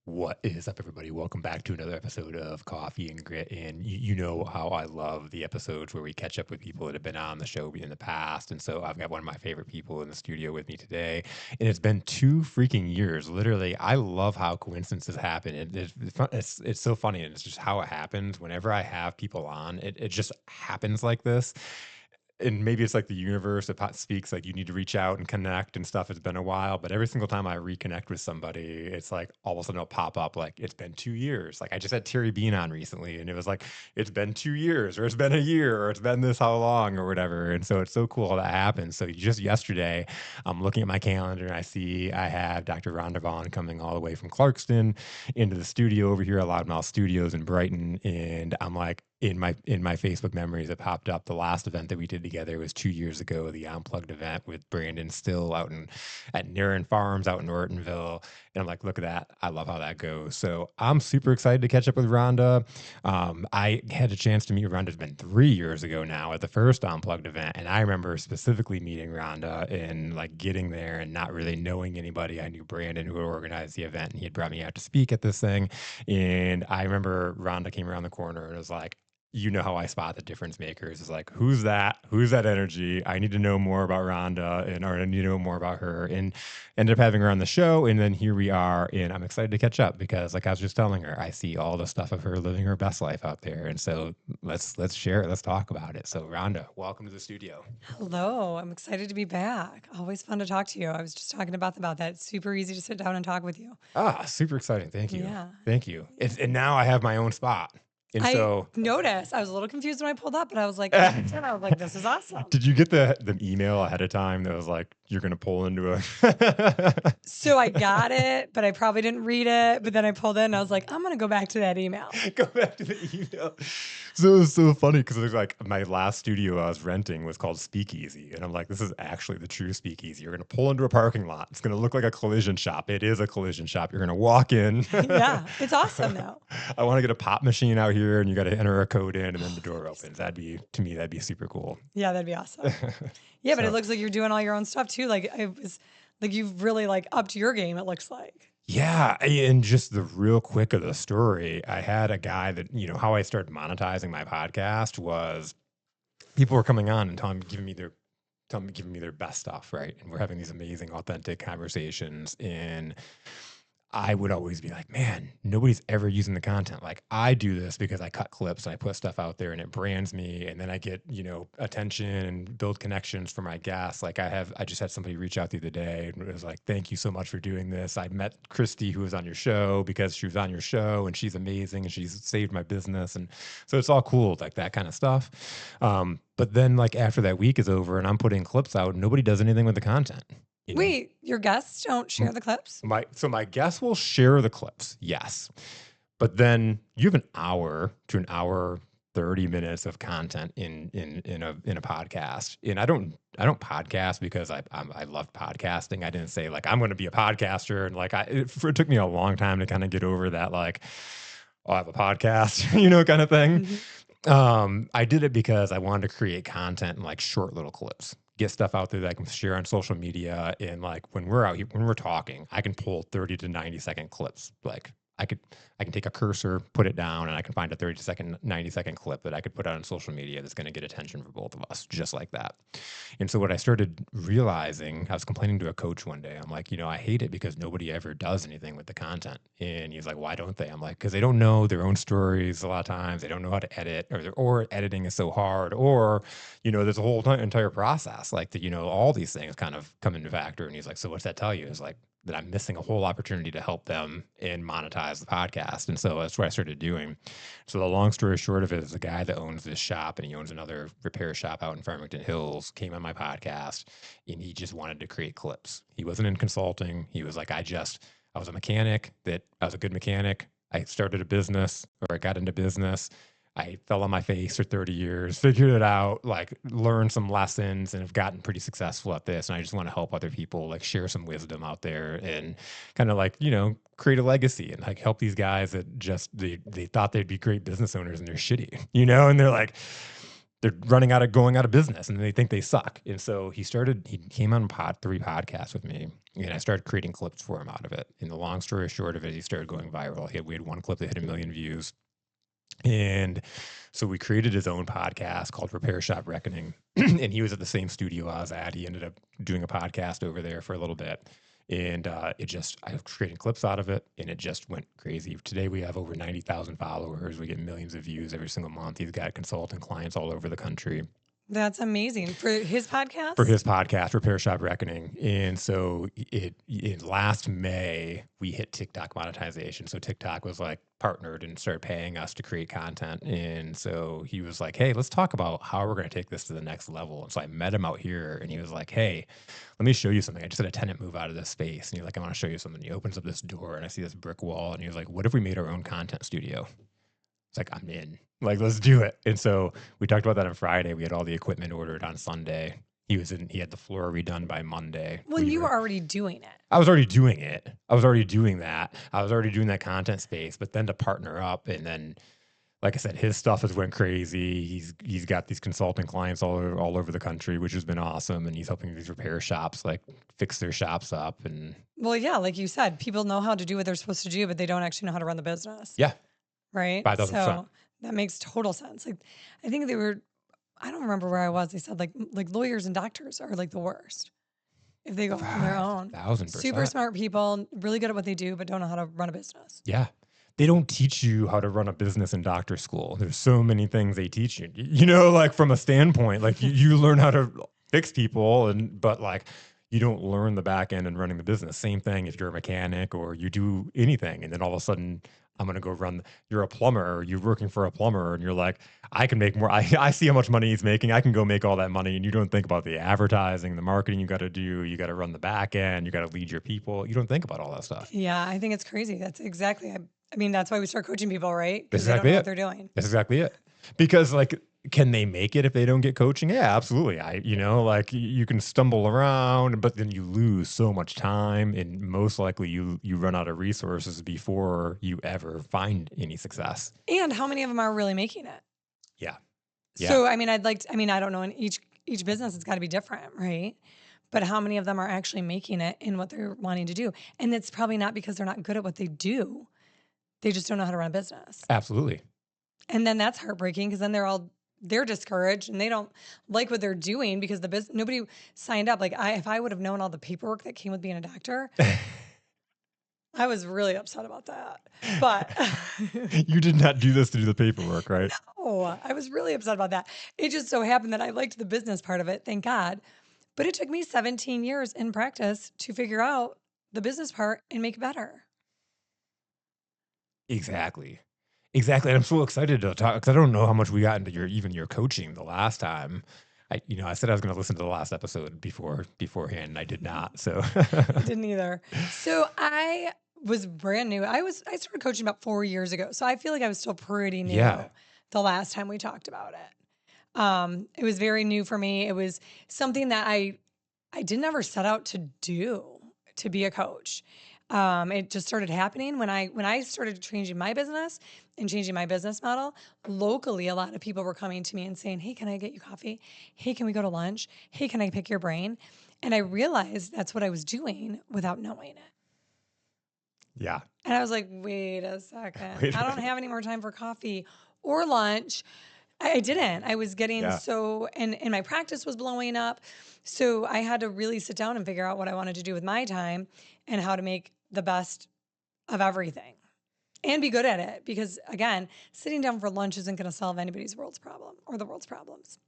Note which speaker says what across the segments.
Speaker 1: What is up, everybody? Welcome back to another episode of Coffee and Grit. And you know how I love the episodes where we catch up with people that have been on the show in the past. And so I've got one of my favorite people in the studio with me today. And it's been 2 freaking years. Literally, I love how coincidences happen. It's so funny. And it's just how it happens. Whenever I have people on, it just happens like this. And maybe it's like the universe that speaks like you need to reach out and connect and stuff. It's been a while, but every single time I reconnect with somebody, it's like all of a sudden it'll pop up like it's been 2 years. Like I just had Terry Bean on recently, and it was like it's been 2 years, or it's been a year, or it's been this how long, or whatever. And so it's so cool how that happens. So just yesterday, I'm looking at my calendar and I see I have Dr. Ronda Vaughn coming all the way from Clarkston into the studio over here at Loudmouth Studios in Brighton, and I'm like, in my Facebook memories, it popped up. The last event that we did together was 2 years ago, the Unplugged event with Brandon Still out at Narren Farms out in Ortonville. And I'm like, look at that. I love how that goes. So I'm super excited to catch up with Rhonda. I had a chance to meet Rhonda. It's been 3 years ago now at the first Unplugged event. And I remember specifically meeting Rhonda and like getting there and not really knowing anybody. I knew Brandon who had organized the event, and he had brought me out to speak at this thing. And I remember Rhonda came around the corner and was like, you know how I spot the difference makers is like, who's that? Who's that energy? I need to know more about Rhonda or I need to know more about her. And ended up having her on the show. And then here we are. And I'm excited to catch up because like I was just telling her, I see all the stuff of her living her best life out there. And so let's share it. Let's talk about it. So Rhonda, welcome to the studio.
Speaker 2: Hello, I'm excited to be back. Always fun to talk to you. I was just talking about that. It's super easy to sit down and talk with you.
Speaker 1: Ah, super exciting. Thank you.
Speaker 2: Yeah.
Speaker 1: Thank you.
Speaker 2: Yeah.
Speaker 1: And now I have my own spot. And
Speaker 2: I
Speaker 1: so
Speaker 2: noticed. I was a little confused when I pulled up, but I was like, and I was like, this is awesome.
Speaker 1: did you get the email ahead of time that was like you're gonna pull into a
Speaker 2: So I got it, but I probably didn't read it. But then I pulled in and I was like, I'm gonna go back to that email.
Speaker 1: go back to the email? So it was so funny because it was like my last studio I was renting was called Speakeasy, and I'm like, this is actually the true Speakeasy. You're gonna pull into a parking lot. It's gonna look like a collision shop. It is a collision shop. You're gonna walk in.
Speaker 2: Yeah, it's awesome though.
Speaker 1: I want to get a pop machine out here, and you got to enter a code in, and then the door opens. That'd be to me, that'd be super cool.
Speaker 2: Yeah, that'd be awesome. Yeah, but it
Speaker 1: So
Speaker 2: looks like you're doing all your own stuff too. Like it was like you've really like upped your game, it looks like.
Speaker 1: yeah, and just the real quick of the story, I had a guy that how I started monetizing my podcast was people were coming on and giving me their best stuff, right? And we're having these amazing, authentic conversations. And I would always be like, man, nobody's ever using the content. Like I do this because I cut clips and I put stuff out there and it brands me. And then I get, attention and build connections for my guests. Like I just had somebody reach out the other day and it was like, thank you so much for doing this. I met Christy who was on your show because she was on your show and she's amazing and she's saved my business. And so it's all cool, like that kind of stuff. But then like after that week is over and I'm putting clips out, nobody does anything with the content. You know,
Speaker 2: Wait, your guests don't share the clips?
Speaker 1: my guests will share the clips, yes, but then you have an hour to an hour 30 minutes of content in a podcast, and I don't podcast because I love podcasting. I didn't say like I'm going to be a podcaster, and like it took me a long time to kind of get over that like, oh, I have a podcast, kind of thing.
Speaker 2: Mhm.
Speaker 1: I did it because I wanted to create content in like short little clips, get stuff out there that I can share on social media. And like when we're out here, when we're talking, I can pull 30 to 90-second clips. Like I can take a cursor, put it down, and I can find a 30-second, 90-second clip that I could put out on social media that's going to get attention for both of us, just like that. And so what I started realizing, I was complaining to a coach one day. I'm like, I hate it because nobody ever does anything with the content. And he's like, why don't they? I'm like, because they don't know their own stories a lot of times. They don't know how to edit, or editing is so hard, or, there's a whole entire process. Like, all these things kind of come into factor. And he's like, so what's that tell you? It's like, that I'm missing a whole opportunity to help them and monetize the podcast. And so that's what I started doing. So the long story short of it is the guy that owns this shop and he owns another repair shop out in Farmington Hills came on my podcast and he just wanted to create clips. He wasn't in consulting. He was like, I was a mechanic I was a good mechanic. I started a business or I got into business. I fell on my face for 30 years, figured it out, like learned some lessons and have gotten pretty successful at this. And I just want to help other people, like share some wisdom out there and kind of like, create a legacy and like help these guys that just, they thought they'd be great business owners and they're shitty, and they're like, they're going out of business and they think they suck. And so he came on 3 podcasts with me and I started creating clips for him out of it. And the long story short of it, he started going viral. We had one clip that hit 1 million views. And so we created his own podcast called Repair Shop Reckoning. And he was at the same studio I was at. He ended up doing a podcast over there for a little bit. And I was creating clips out of it and it just went crazy. Today we have over 90,000 followers. We get millions of views every single month. He's got consulting clients all over the country
Speaker 2: That's amazing. For his
Speaker 1: for
Speaker 2: podcast?
Speaker 1: his podcast, Repair Shop Reckoning. And so in last May, we hit TikTok monetization. So TikTok was like partnered and started paying us to create content. And so he was like, hey, let's talk about how we're going to take this to the next level. And so I met him out here and he was like, hey, let me show you something. I just had a tenant move out of this space. And he's like, I want to show you something. He opens up this door and I see this brick wall. And he was like, what if we made our own content studio? It's like, I'm in. Like, let's do it. And so we talked about that on Friday. We had all the equipment ordered on Sunday. He had the floor redone by Monday.
Speaker 2: When you were already doing it.
Speaker 1: I was already doing it. I was already doing that. I was already doing that content space, but then to partner up and then, like I said, his stuff has went crazy. He's got these consulting clients all over the country, which has been awesome. And he's helping these repair shops like fix their shops up. And
Speaker 2: Well, yeah, like you said, people know how to do what they're supposed to do, but they don't actually know how to run the business.
Speaker 1: yeah,
Speaker 2: Right.
Speaker 1: 5,000%.
Speaker 2: So that makes total sense. Like, I think I don't remember where I was. They said like lawyers and doctors are like the worst if they go on their own.
Speaker 1: 1,000%.
Speaker 2: Super smart people, really good at what they do, but don't know how to run a business.
Speaker 1: Yeah. They don't teach you how to run a business in doctor school. There's so many things they teach you. You know, like from a standpoint, like you learn how to fix people but like you don't learn the back end and running the business. Same thing if you're a mechanic or you do anything and then all of a sudden I'm going to go you're a plumber or you're working for a plumber and you're like, I can make more. I see how much money he's making. I can go make all that money. And you don't think about the advertising, the marketing you got to do. You got to run the back end. You got to lead your people. You don't think about all that stuff.
Speaker 2: Yeah, I think it's crazy. That's exactly. I mean, that's why we start coaching people, right?
Speaker 1: That's
Speaker 2: Because they don't
Speaker 1: exactly
Speaker 2: know
Speaker 1: it.
Speaker 2: what they're doing.
Speaker 1: That's exactly it. Because like, can they make it if they don't get coaching? Yeah, absolutely. Like you can stumble around, but then you lose so much time and most likely you run out of resources before you ever find any success.
Speaker 2: And how many of them are really making it?
Speaker 1: Yeah. Yeah.
Speaker 2: So, I mean, I don't know. In each business, it's got to be different, right? But how many of them are actually making it in what they're wanting to do? And it's probably not because they're not good at what they do. They just don't know how to run a business.
Speaker 1: Absolutely.
Speaker 2: And then that's heartbreaking because then they're discouraged and they don't like what they're doing because nobody signed up. Like if I would have known all the paperwork that came with being a doctor, I was really upset about that. But
Speaker 1: you did not do this to do the paperwork, right?
Speaker 2: no, I was really upset about that. It just so happened that I liked the business part of it, thank God. But it took me 17 years in practice to figure out the business part and make it better.
Speaker 1: Exactly. Exactly. And I'm so excited to talk because I don't know how much we got into your coaching the last time. I said I was going to listen to the last episode beforehand, and I did not. So
Speaker 2: I didn't either. So I was brand new. I started coaching about 4 years ago. So I feel like I was still pretty new
Speaker 1: Yeah.
Speaker 2: the last time we talked about it. It was very new for me. It was something that I didn't ever set out to do, to be a coach. It just started happening when I started changing my business and changing my business model. Locally, a lot of people were coming to me and saying, "Hey, can I get you coffee? Hey, can we go to lunch? Hey, can I pick your brain?" And I realized that's what I was doing without knowing it.
Speaker 1: Yeah.
Speaker 2: And I was like, wait a second.
Speaker 1: Wait a
Speaker 2: I don't
Speaker 1: minute.
Speaker 2: have any more time for coffee or lunch. I didn't. I was getting
Speaker 1: Yeah.
Speaker 2: and my practice was blowing up. So I had to really sit down and figure out what I wanted to do with my time and how to make the best of everything and be good at it. Because again, sitting down for lunch isn't going to solve anybody's world's problem or the world's problems.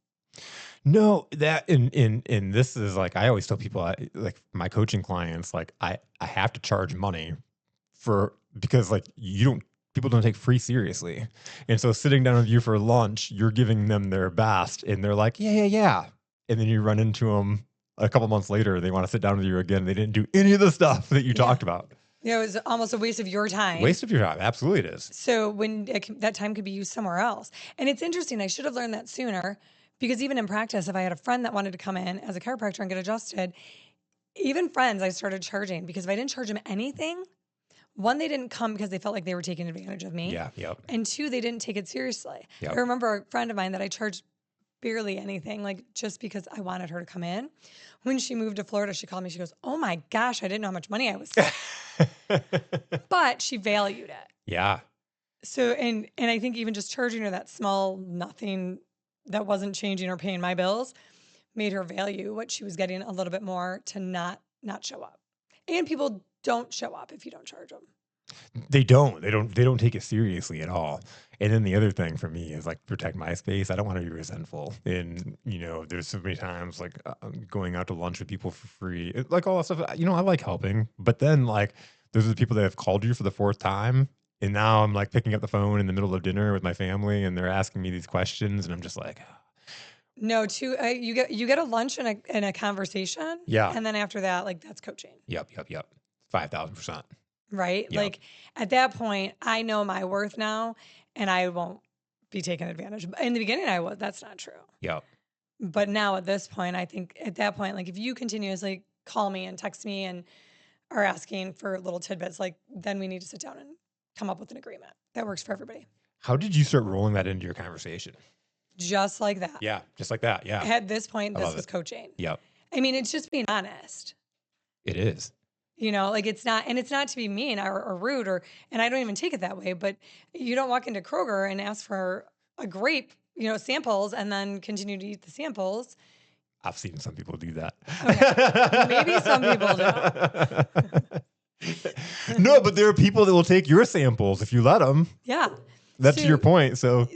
Speaker 1: No, that in this is like I always tell people like my coaching clients like I have to charge money because like people don't take free seriously. And so sitting down with you for lunch, you're giving them their best and they're like, yeah. And then you run into them a couple months later, they want to sit down with you again. They didn't do any of the stuff that you talked about.
Speaker 2: Yeah, it was almost a waste of your time.
Speaker 1: Waste of your time. Absolutely it is.
Speaker 2: So when that time could be used somewhere else. And it's interesting. I should have learned that sooner because even in practice, if I had a friend that wanted to come in as a chiropractor and get adjusted, even friends I started charging because if I didn't charge them anything, one, they didn't come because they felt like they were taking advantage of me.
Speaker 1: Yeah. Yep.
Speaker 2: And two, they didn't take it seriously.
Speaker 1: Yep.
Speaker 2: I remember a friend of mine that I charged barely anything, like just because I wanted her to come in. When she moved to Florida, she called me. She goes, "Oh my gosh, I didn't know how much money I was saving." But she valued it.
Speaker 1: Yeah.
Speaker 2: So, and I think even just charging her that small nothing that wasn't changing or paying my bills made her value what she was getting a little bit more to not show up. And people don't show up if you don't charge them.
Speaker 1: They don't. They don't take it seriously at all. And then the other thing for me is like protect my space. I don't want to be resentful. And there's so many times like going out to lunch with people for free, like all that stuff. I like helping, but then like those are the people that have called you for the fourth time, and now I'm like picking up the phone in the middle of dinner with my family, and they're asking me these questions, and I'm just like,
Speaker 2: No, you get a lunch and a conversation,
Speaker 1: yeah,
Speaker 2: and then after that, like that's coaching,
Speaker 1: yep, 5,000%,
Speaker 2: right?
Speaker 1: yep,
Speaker 2: Like at that point, I know my worth now, and I won't be taken advantage of. In the beginning, I was. That's not true.
Speaker 1: yep.
Speaker 2: But now at this point, I think at that point, like if you continuously call me and text me and are asking for little tidbits, like then we need to sit down and come up with an agreement that works for everybody.
Speaker 1: How did you start rolling that into your conversation?
Speaker 2: Just like that.
Speaker 1: Yeah, just like that. Yeah,
Speaker 2: At this point,
Speaker 1: I
Speaker 2: this
Speaker 1: love
Speaker 2: was
Speaker 1: it.
Speaker 2: coaching.
Speaker 1: Yep,
Speaker 2: I mean, it's just being honest.
Speaker 1: it is.
Speaker 2: Like it's not, and it's not to be mean or rude and I don't even take it that way, but you don't walk into Kroger and ask for a grape, samples and then continue to eat the samples.
Speaker 1: I've seen some people do that.
Speaker 2: Okay. Maybe some people
Speaker 1: No,
Speaker 2: do.
Speaker 1: but there are people that will take your samples if you let them.
Speaker 2: Yeah.
Speaker 1: That's your
Speaker 2: So,
Speaker 1: point. So,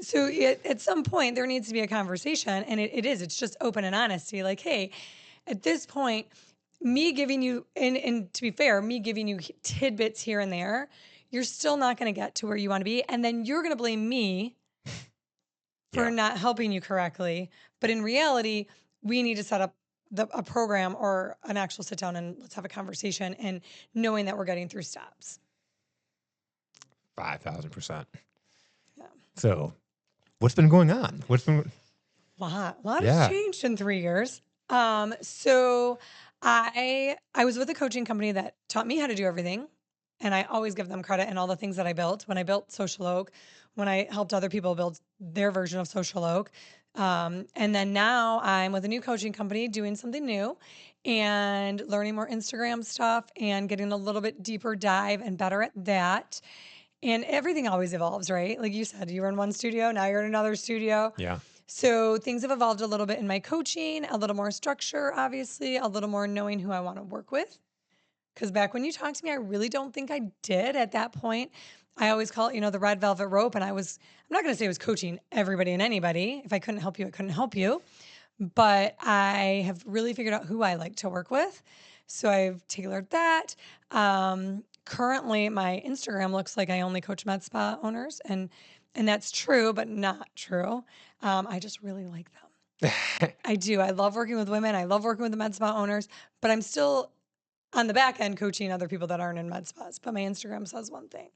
Speaker 2: at some point there needs to be a conversation and it's just open and honesty. Like, hey, at this point, me giving you, and to be fair, me giving you tidbits here and there, you're still not going to get to where you want to be. And then you're going to blame me for
Speaker 1: yeah,
Speaker 2: not helping you correctly. But in reality, we need to set up a program or an actual sit down and let's have a conversation and knowing that we're getting through steps.
Speaker 1: 5,000%.
Speaker 2: Yeah.
Speaker 1: So, what's been going on? What's been,
Speaker 2: A lot has
Speaker 1: yeah,
Speaker 2: changed in 3 years. So I was with a coaching company that taught me how to do everything, and I always give them credit in all the things that I built. When I built Social Oak, when I helped other people build their version of Social Oak, and then now I'm with a new coaching company doing something new and learning more Instagram stuff and getting a little bit deeper dive and better at that. And everything always evolves, right? Like you said, you were in one studio, now you're in another studio.
Speaker 1: yeah.
Speaker 2: So things have evolved a little bit in my coaching, a little more structure, obviously, a little more knowing who I want to work with. Because back when you talked to me, I really don't think I did at that point. I always call it, the red velvet rope. And I'm not going to say I was coaching everybody and anybody. If I couldn't help you, I couldn't help you. But I have really figured out who I like to work with. So I've tailored that. Currently, my Instagram looks like I only coach med spa owners. And that's true, but not true. I just really like them. I do. I love working with women. I love working with the med spa owners, but I'm still on the back end coaching other people that aren't in med spas. But my Instagram says one thing,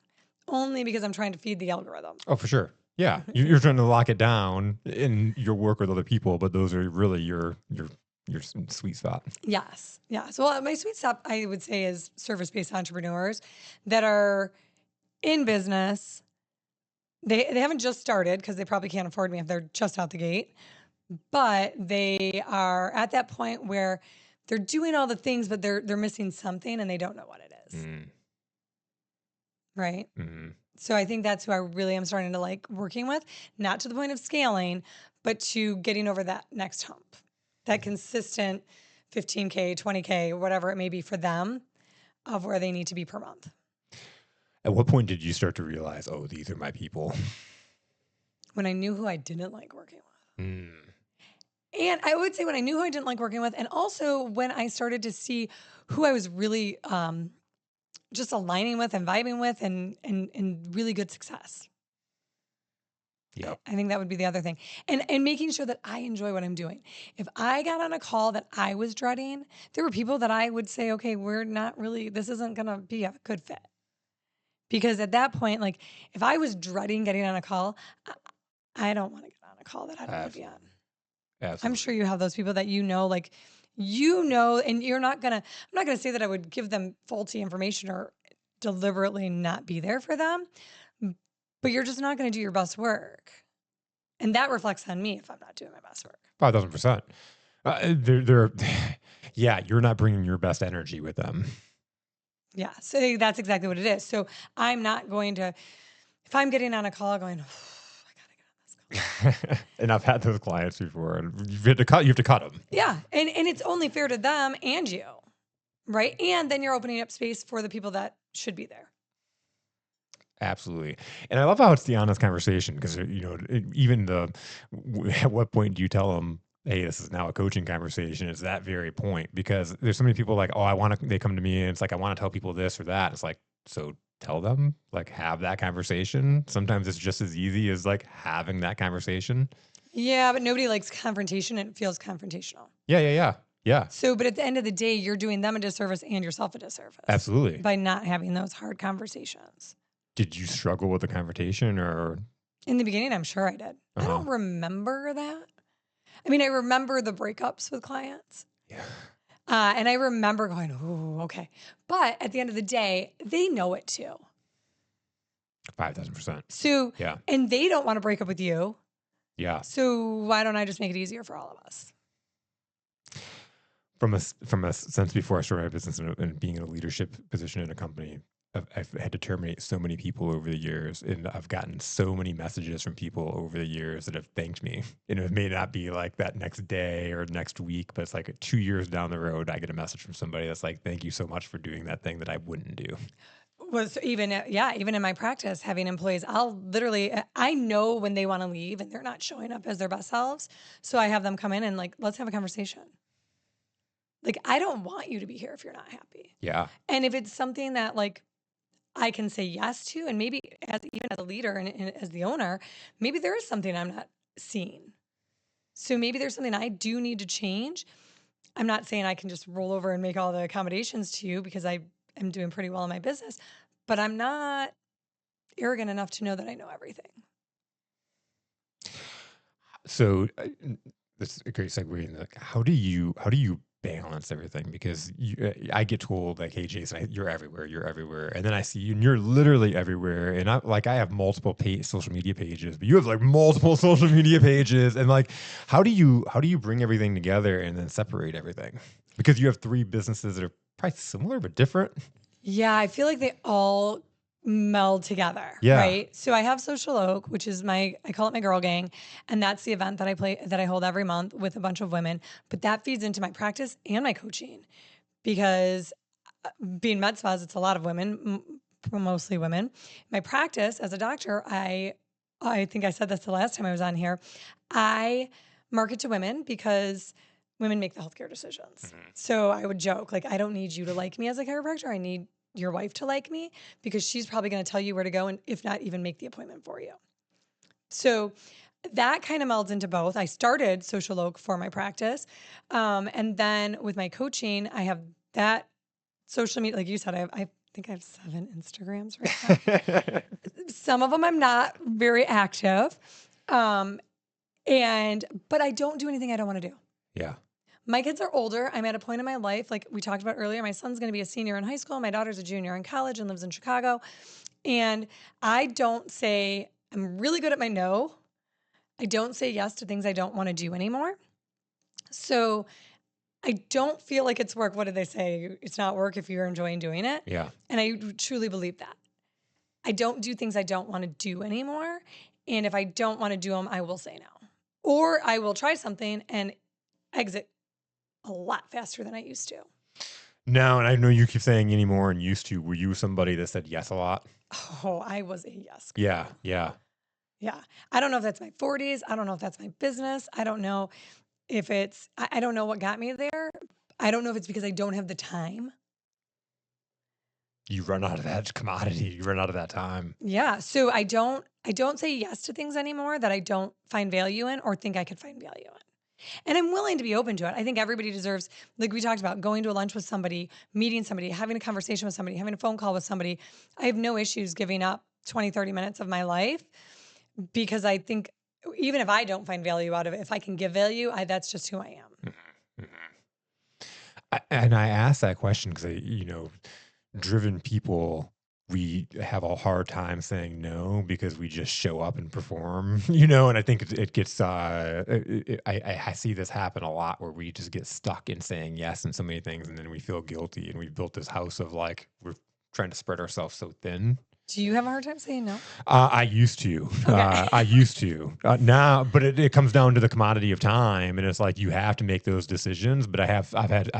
Speaker 2: only because I'm trying to feed the algorithm.
Speaker 1: Oh, for sure. Yeah, you're trying to lock it down in your work with other people, but those are really your sweet spot.
Speaker 2: Yes. Yes. Well, my sweet spot, I would say, is service based entrepreneurs that are in business. They haven't just started because they probably can't afford me if they're just out the gate, but they are at that point where they're doing all the things, but they're missing something and they don't know what it is.
Speaker 1: Mm,
Speaker 2: Right.
Speaker 1: mm.
Speaker 2: So I think that's who I really am starting to like working with, not to the point of scaling, but to getting over that next hump, that consistent 15K, 20K, whatever it may be for them of where they need to be per month.
Speaker 1: At what point did you start to realize, oh, these are my people?
Speaker 2: When I knew who I didn't like working with.
Speaker 1: Mm,
Speaker 2: And I would say when I knew who I didn't like working with, and also when I started to see who I was really just aligning with and vibing with and really good success.
Speaker 1: yep.
Speaker 2: I think that would be the other thing. And making sure that I enjoy what I'm doing. If I got on a call that I was dreading, there were people that I would say, okay, this isn't going to be a good fit. Because at that point, like if I was dreading getting on a call, I don't want to get on a call that I don't want to be on.
Speaker 1: Absolutely.
Speaker 2: I'm sure you have those people that like, and I'm not going to say that I would give them faulty information or deliberately not be there for them, but you're just not going to do your best work. And that reflects on me if I'm not doing my best work.
Speaker 1: 5,000%. They're yeah, you're not bringing your best energy with them.
Speaker 2: Yeah. So that's exactly what it is. So I'm not going to, if I'm getting on a call going, I gotta get on this call.
Speaker 1: And I've had those clients before, and you have to cut them.
Speaker 2: Yeah. And it's only fair to them and you, right? And then you're opening up space for the people that should be there.
Speaker 1: Absolutely. And I love how it's the honest conversation because, even at what point do you tell them, hey, this is now a coaching conversation? It's that very point because there's so many people like, oh, they come to me and it's like, I want to tell people this or that. It's like, so tell them, like, have that conversation. Sometimes it's just as easy as like having that conversation.
Speaker 2: Yeah, but nobody likes confrontation and it feels confrontational.
Speaker 1: Yeah, yeah, yeah. Yeah,
Speaker 2: So, but at the end of the day, you're doing them a disservice and yourself a disservice
Speaker 1: absolutely.
Speaker 2: by not having those hard conversations.
Speaker 1: Did you struggle with the confrontation or?
Speaker 2: In the beginning, I'm sure I did. I
Speaker 1: Uh-huh.
Speaker 2: don't remember that. I mean, I remember the breakups with clients.
Speaker 1: Yeah.
Speaker 2: And I remember going, oh, okay. But at the end of the day, they know it too.
Speaker 1: 5,000%.
Speaker 2: So,
Speaker 1: Yeah.
Speaker 2: and they don't want to break up with you.
Speaker 1: Yeah.
Speaker 2: So why don't I just make it easier for all of us?
Speaker 1: From a sense before I started my business and being in a leadership position in a company, I've had to terminate so many people over the years, and I've gotten so many messages from people over the years that have thanked me. And it may not be like that next day or next week, but it's like 2 years down the road, I get a message from somebody that's like, "Thank you so much for doing that thing that I wouldn't do."
Speaker 2: Was even even in my practice, having employees, I'll literally I know when they want to leave and they're not showing up as their best selves. So I have them come in and like, let's have a conversation. Like, I don't want you to be here if you're not happy.
Speaker 1: Yeah.
Speaker 2: And if it's something that like I can say yes to, and maybe even as a leader and as the owner, maybe there is something I'm not seeing. So maybe there's something I do need to change. I'm not saying I can just roll over and make all the accommodations to you because I am doing pretty well in my business, but I'm not arrogant enough to know that I know everything.
Speaker 1: So this is a great segue into like, how do you balance everything? Because I get told like, "Hey, Jason, you're everywhere," and then I see you, and you're literally everywhere. And I have multiple social media pages, but you have like multiple social media pages, and like, how do you bring everything together and then separate everything? Because you have three businesses that are probably similar but different.
Speaker 2: Yeah, I feel like they all meld together,
Speaker 1: Yeah.
Speaker 2: right? So I have Social Oak, which is I call it my girl gang, and that's the event that I hold every month with a bunch of women, but that feeds into my practice and my coaching because being med spas, it's a lot of women, mostly women. My practice as a doctor, I think I said this the last time I was on here. I market to women because women make the healthcare decisions. So I would joke like, I don't need you to like me as a chiropractor. I need your wife to like me because she's probably going to tell you where to go and if not even make the appointment for you. So that kind of melds into both. I started Social Oak for my practice. And then with my coaching, I have that social media, like you said, I think I have 7 Instagrams right now. Some of them I'm not very active. But I don't do anything I don't want to do.
Speaker 1: Yeah.
Speaker 2: My kids are older. I'm at a point in my life, like we talked about earlier, my son's going to be a senior in high school. My daughter's a junior in college and lives in Chicago. And I don't say, I'm really good at my no. I don't say yes to things I don't want to do anymore. So I don't feel like it's work. What did they say? It's not work if you're enjoying doing it.
Speaker 1: Yeah.
Speaker 2: And I truly believe that. I don't do things I don't want to do anymore. And if I don't want to do them, I will say no. Or I will try something and exit a lot faster than I used to.
Speaker 1: No, and I know you keep saying anymore and used to. Were you somebody that said yes a lot?
Speaker 2: Oh, I was a yes girl.
Speaker 1: Yeah. Yeah.
Speaker 2: Yeah. I don't know if that's my 40s. I don't know if that's my business. I don't know if I don't know what got me there. I don't know if it's because I don't have the time.
Speaker 1: You run out of that commodity. You run out of that time.
Speaker 2: Yeah. So I don't say yes to things anymore that I don't find value in or think I could find value in. And I'm willing to be open to it. I think everybody deserves, like we talked about, going to a lunch with somebody, meeting somebody, having a conversation with somebody, having a phone call with somebody. I have no issues giving up 20, 30 minutes of my life because I think even if I don't find value out of it, if I can give value, that's just who I am.
Speaker 1: And I asked that question because driven people we have a hard time saying no because we just show up and perform, you know. And I think it gets I see this happen a lot where we just get stuck in saying yes in so many things, and then we feel guilty, and we've built this house of like we're trying to spread ourselves so thin.
Speaker 2: Do you have a hard time saying no?
Speaker 1: I used to.
Speaker 2: Okay.
Speaker 1: I used to. Now, but it comes down to the commodity of time, and it's like you have to make those decisions. But I've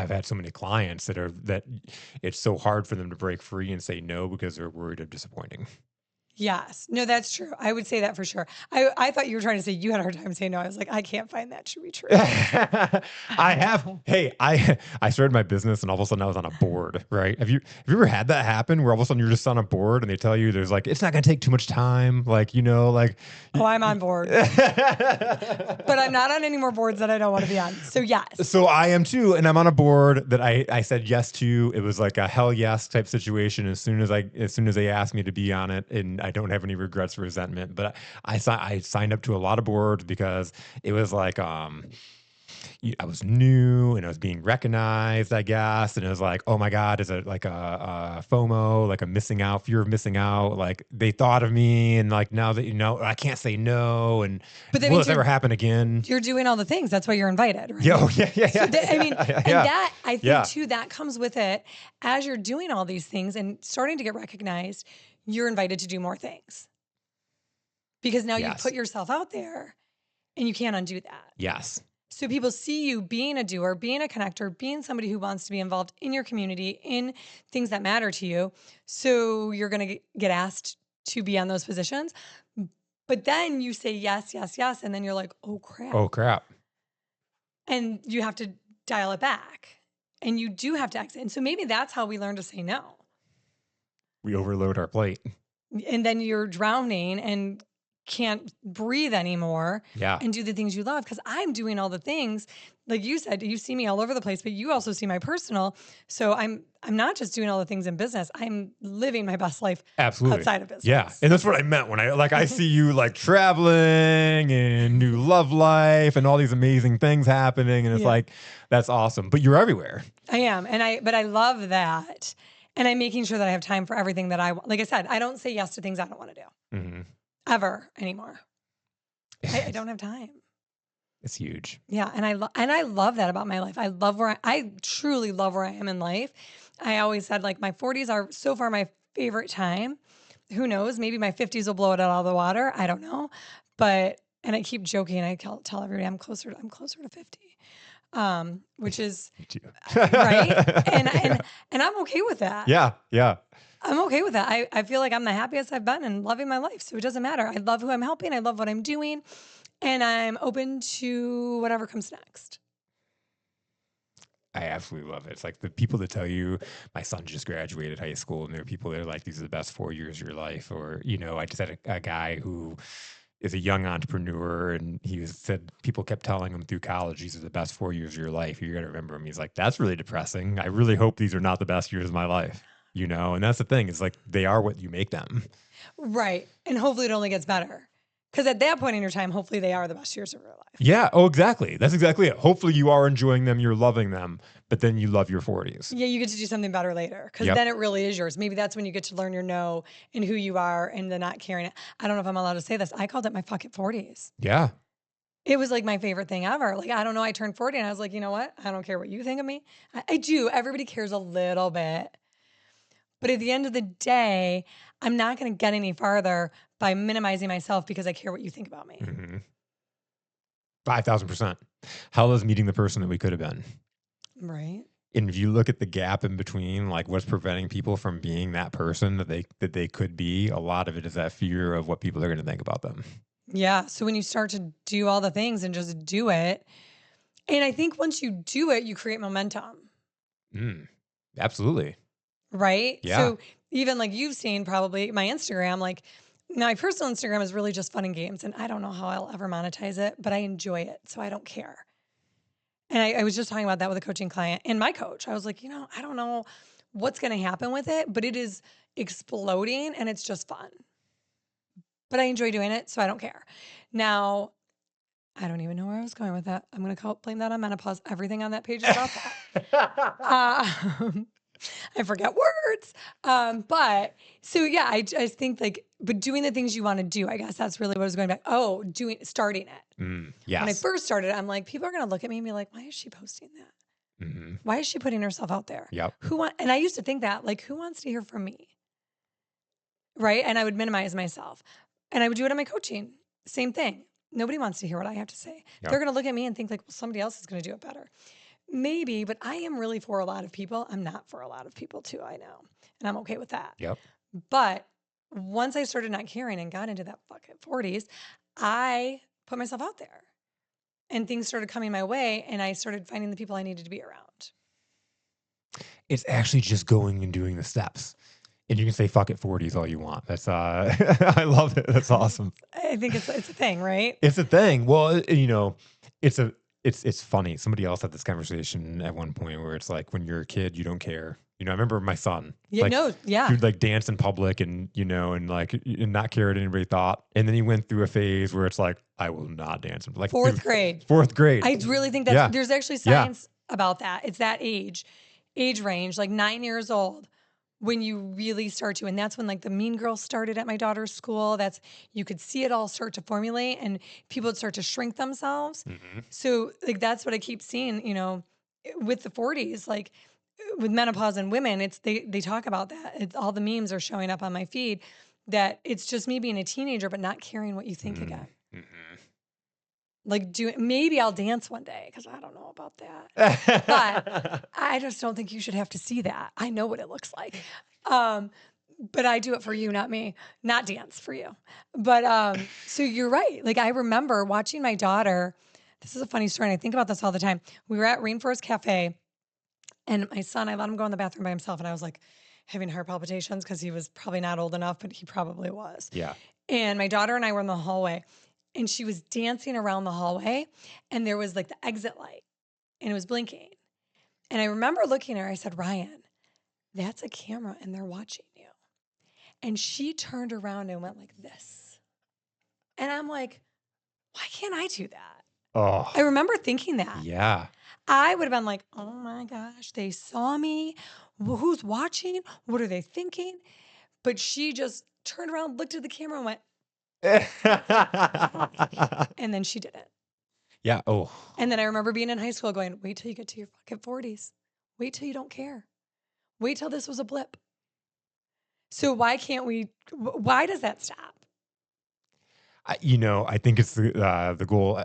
Speaker 1: had so many clients that it's so hard for them to break free and say no because they're worried of disappointing.
Speaker 2: Yes. No, that's true. I would say that for sure. I thought you were trying to say you had a hard time saying no. I was like, I can't find that to be true.
Speaker 1: I have. Hey, I started my business, and all of a sudden I was on a board. Right? Have you ever had that happen where all of a sudden you're just on a board and they tell you there's like it's not going to take too much time, like like.
Speaker 2: Oh, I'm on board, but I'm not on any more boards that I don't want to be on. So yes.
Speaker 1: So I am too, and I'm on a board that I said yes to. It was like a hell yes type situation. As soon as they asked me to be on it, and I don't have any regrets or resentment. But I signed up to a lot of boards because it was like I was new and I was being recognized, I guess. And it was like, oh my God, is it like a FOMO, like a missing out, fear of missing out? Like they thought of me, and like now that I can't say no, and
Speaker 2: But that
Speaker 1: will
Speaker 2: means
Speaker 1: this ever happen again?
Speaker 2: you're doing all the things. That's why you're invited, right?
Speaker 1: Yeah, oh, yeah, yeah,
Speaker 2: So
Speaker 1: yeah,
Speaker 2: I mean,
Speaker 1: yeah,
Speaker 2: and
Speaker 1: yeah.
Speaker 2: that I think
Speaker 1: Yeah.
Speaker 2: too, that comes with it as you're doing all these things and starting to get recognized, you're invited to do more things because now you've
Speaker 1: Yes.
Speaker 2: put yourself out there and you can't undo that.
Speaker 1: Yes.
Speaker 2: So people see you being a doer, being a connector, being somebody who wants to be involved in your community, in things that matter to you. So you're going to get asked to be on those positions. But then you say yes, yes, yes. And then you're like, oh crap.
Speaker 1: Oh crap.
Speaker 2: And you have to dial it back and you do have to exit. And so maybe that's how we learn to say no.
Speaker 1: We overload our plate.
Speaker 2: And then you're drowning and can't breathe anymore
Speaker 1: Yeah.
Speaker 2: and do the things you love. Cause I'm doing all the things, like you said, you see me all over the place, but you also see my personal. So I'm not just doing all the things in business. I'm living my best life
Speaker 1: Absolutely.
Speaker 2: outside of business.
Speaker 1: Yeah. And that's what I meant when I see you like traveling and new love life and all these amazing things happening. And it's
Speaker 2: Yeah.
Speaker 1: like, that's awesome. But you're everywhere.
Speaker 2: I am. But I love that. And I'm making sure that I have time for everything that I want. Like I said, I don't say yes to things I don't want to do
Speaker 1: Mhm.
Speaker 2: ever anymore. I don't have time.
Speaker 1: It's huge.
Speaker 2: Yeah, and I love that about my life. I love I truly love where I am in life. I always said like my 40s are so far my favorite time. Who knows? Maybe my 50s will blow it out of the water. I don't know. But and I keep joking. I tell everybody I'm closer to 50. Which is
Speaker 1: Me too.
Speaker 2: right. And I'm okay with that.
Speaker 1: Yeah. Yeah.
Speaker 2: I'm okay with that. I feel like I'm the happiest I've been and loving my life. So it doesn't matter. I love who I'm helping. I love what I'm doing. And I'm open to whatever comes next.
Speaker 1: I absolutely love it. It's like the people that tell you, my son just graduated high school, and there are people that are like, these are the best 4 years of your life. Or, I just had a guy who is a young entrepreneur, and said people kept telling him through college, these are the best 4 years of your life. You're going to remember him. He's like, that's really depressing. I really hope these are not the best years of my life. And that's the thing. It's like they are what you make them.
Speaker 2: Right. And hopefully it only gets better. Because at that point in your time, hopefully they are the best years of your life.
Speaker 1: Yeah. Oh, exactly. That's exactly it. Hopefully you are enjoying them. You're loving them, but then you love your 40s.
Speaker 2: Yeah, you get to do something better later because
Speaker 1: Yep.
Speaker 2: then it really is yours. Maybe that's when you get to learn your no and who you are and the not caring it. I don't know if I'm allowed to say this. I called it my fucking 40s.
Speaker 1: Yeah.
Speaker 2: It was like my favorite thing ever. Like, I don't know. I turned 40 and I was like, you know what? I don't care what you think of me. I do. Everybody cares a little bit. But at the end of the day, I'm not going to get any farther by minimizing myself because I care what you think about me.
Speaker 1: Mm-hmm. 5,000%. Hell is meeting the person that we could have been.
Speaker 2: Right.
Speaker 1: And if you look at the gap in between, like what's preventing people from being that person that they could be, a lot of it is that fear of what people are going to think about them.
Speaker 2: Yeah. So when you start to do all the things and just do it, and I think once you do it, you create momentum.
Speaker 1: Absolutely.
Speaker 2: Right.
Speaker 1: Yeah.
Speaker 2: So even like you've seen probably my Instagram, like my personal Instagram is really just fun and games. And I don't know how I'll ever monetize it, but I enjoy it. So I don't care. And I was just talking about that with a coaching client and my coach. I was like, I don't know what's going to happen with it, but it is exploding and it's just fun. But I enjoy doing it, so I don't care. Now, I don't even know where I was going with that. I'm going to blame that on menopause. Everything on that page is about that. I forget words. But so yeah, I think like, but doing the things you want to do, I guess that's really what I was going back. Oh, starting it. When I
Speaker 1: Yes.
Speaker 2: first started, I'm like, people are going to look at me and be like, why is she posting that? Why is she putting herself out there?
Speaker 1: Yep.
Speaker 2: And I used to think that, like, who wants to hear from me? Right. And I would minimize myself. And I would do it in my coaching. Same thing. Nobody wants to hear what I have to say.
Speaker 1: Yep.
Speaker 2: They're going to look at me and think like, well, somebody else is going to do it better. Maybe, but I am really for a lot of people. I'm not for a lot of people too, I know. And I'm okay with that.
Speaker 1: Yep.
Speaker 2: But once I started not caring and got into that fucking 40s, I put myself out there and things started coming my way and I started finding the people I needed to be around.
Speaker 1: It's actually just going and doing the steps. And you can say fuck it 40s all you want. That's I love it. That's awesome.
Speaker 2: I think it's a thing, right?
Speaker 1: It's a thing. Well, it's funny. Somebody else had this conversation at one point where it's like when you're a kid, you don't care. I remember my son.
Speaker 2: Yeah,
Speaker 1: Like,
Speaker 2: no, yeah.
Speaker 1: he would like dance in public and and not care what anybody thought. And then he went through a phase where it's like, I will not dance in like
Speaker 2: Fourth grade.
Speaker 1: Fourth grade.
Speaker 2: I really think there's actually science about that. It's that age range, like 9 years old, when you really start to, and that's when like the mean girls started at my daughter's school. You could see it all start to formulate and people would start to shrink themselves. So like, that's what I keep seeing, with the 40s, like with menopause and women, they talk about that. It's all the memes are showing up on my feed that it's just me being a teenager, but not caring what you think again. Like maybe I'll dance one day because I don't know about that. But I just don't think you should have to see that. I know what it looks like. But I do it for you, not me. Not dance for you. But so you're right. Like I remember watching my daughter. This is a funny story, and I think about this all the time. We were at Rainforest Cafe, and my son, I let him go in the bathroom by himself, and I was like having heart palpitations because he was probably not old enough, but he probably was.
Speaker 1: Yeah.
Speaker 2: And my daughter and I were in the hallway. And she was dancing around the hallway and there was like the exit light and it was blinking. And I remember looking at her, I said, Ryan, that's a camera and they're watching you. And she turned around and went like this. And I'm like, why can't I do that?
Speaker 1: Oh.
Speaker 2: I remember thinking that.
Speaker 1: Yeah.
Speaker 2: I would have been like, oh my gosh, they saw me. Who's watching? What are they thinking? But she just turned around, looked at the camera and went, and then she did it.
Speaker 1: Yeah. Oh.
Speaker 2: And then I remember being in high school going, wait till you get to your fucking 40s. Wait till you don't care. Wait till this was a blip. So why does that stop?
Speaker 1: I think it's the goal.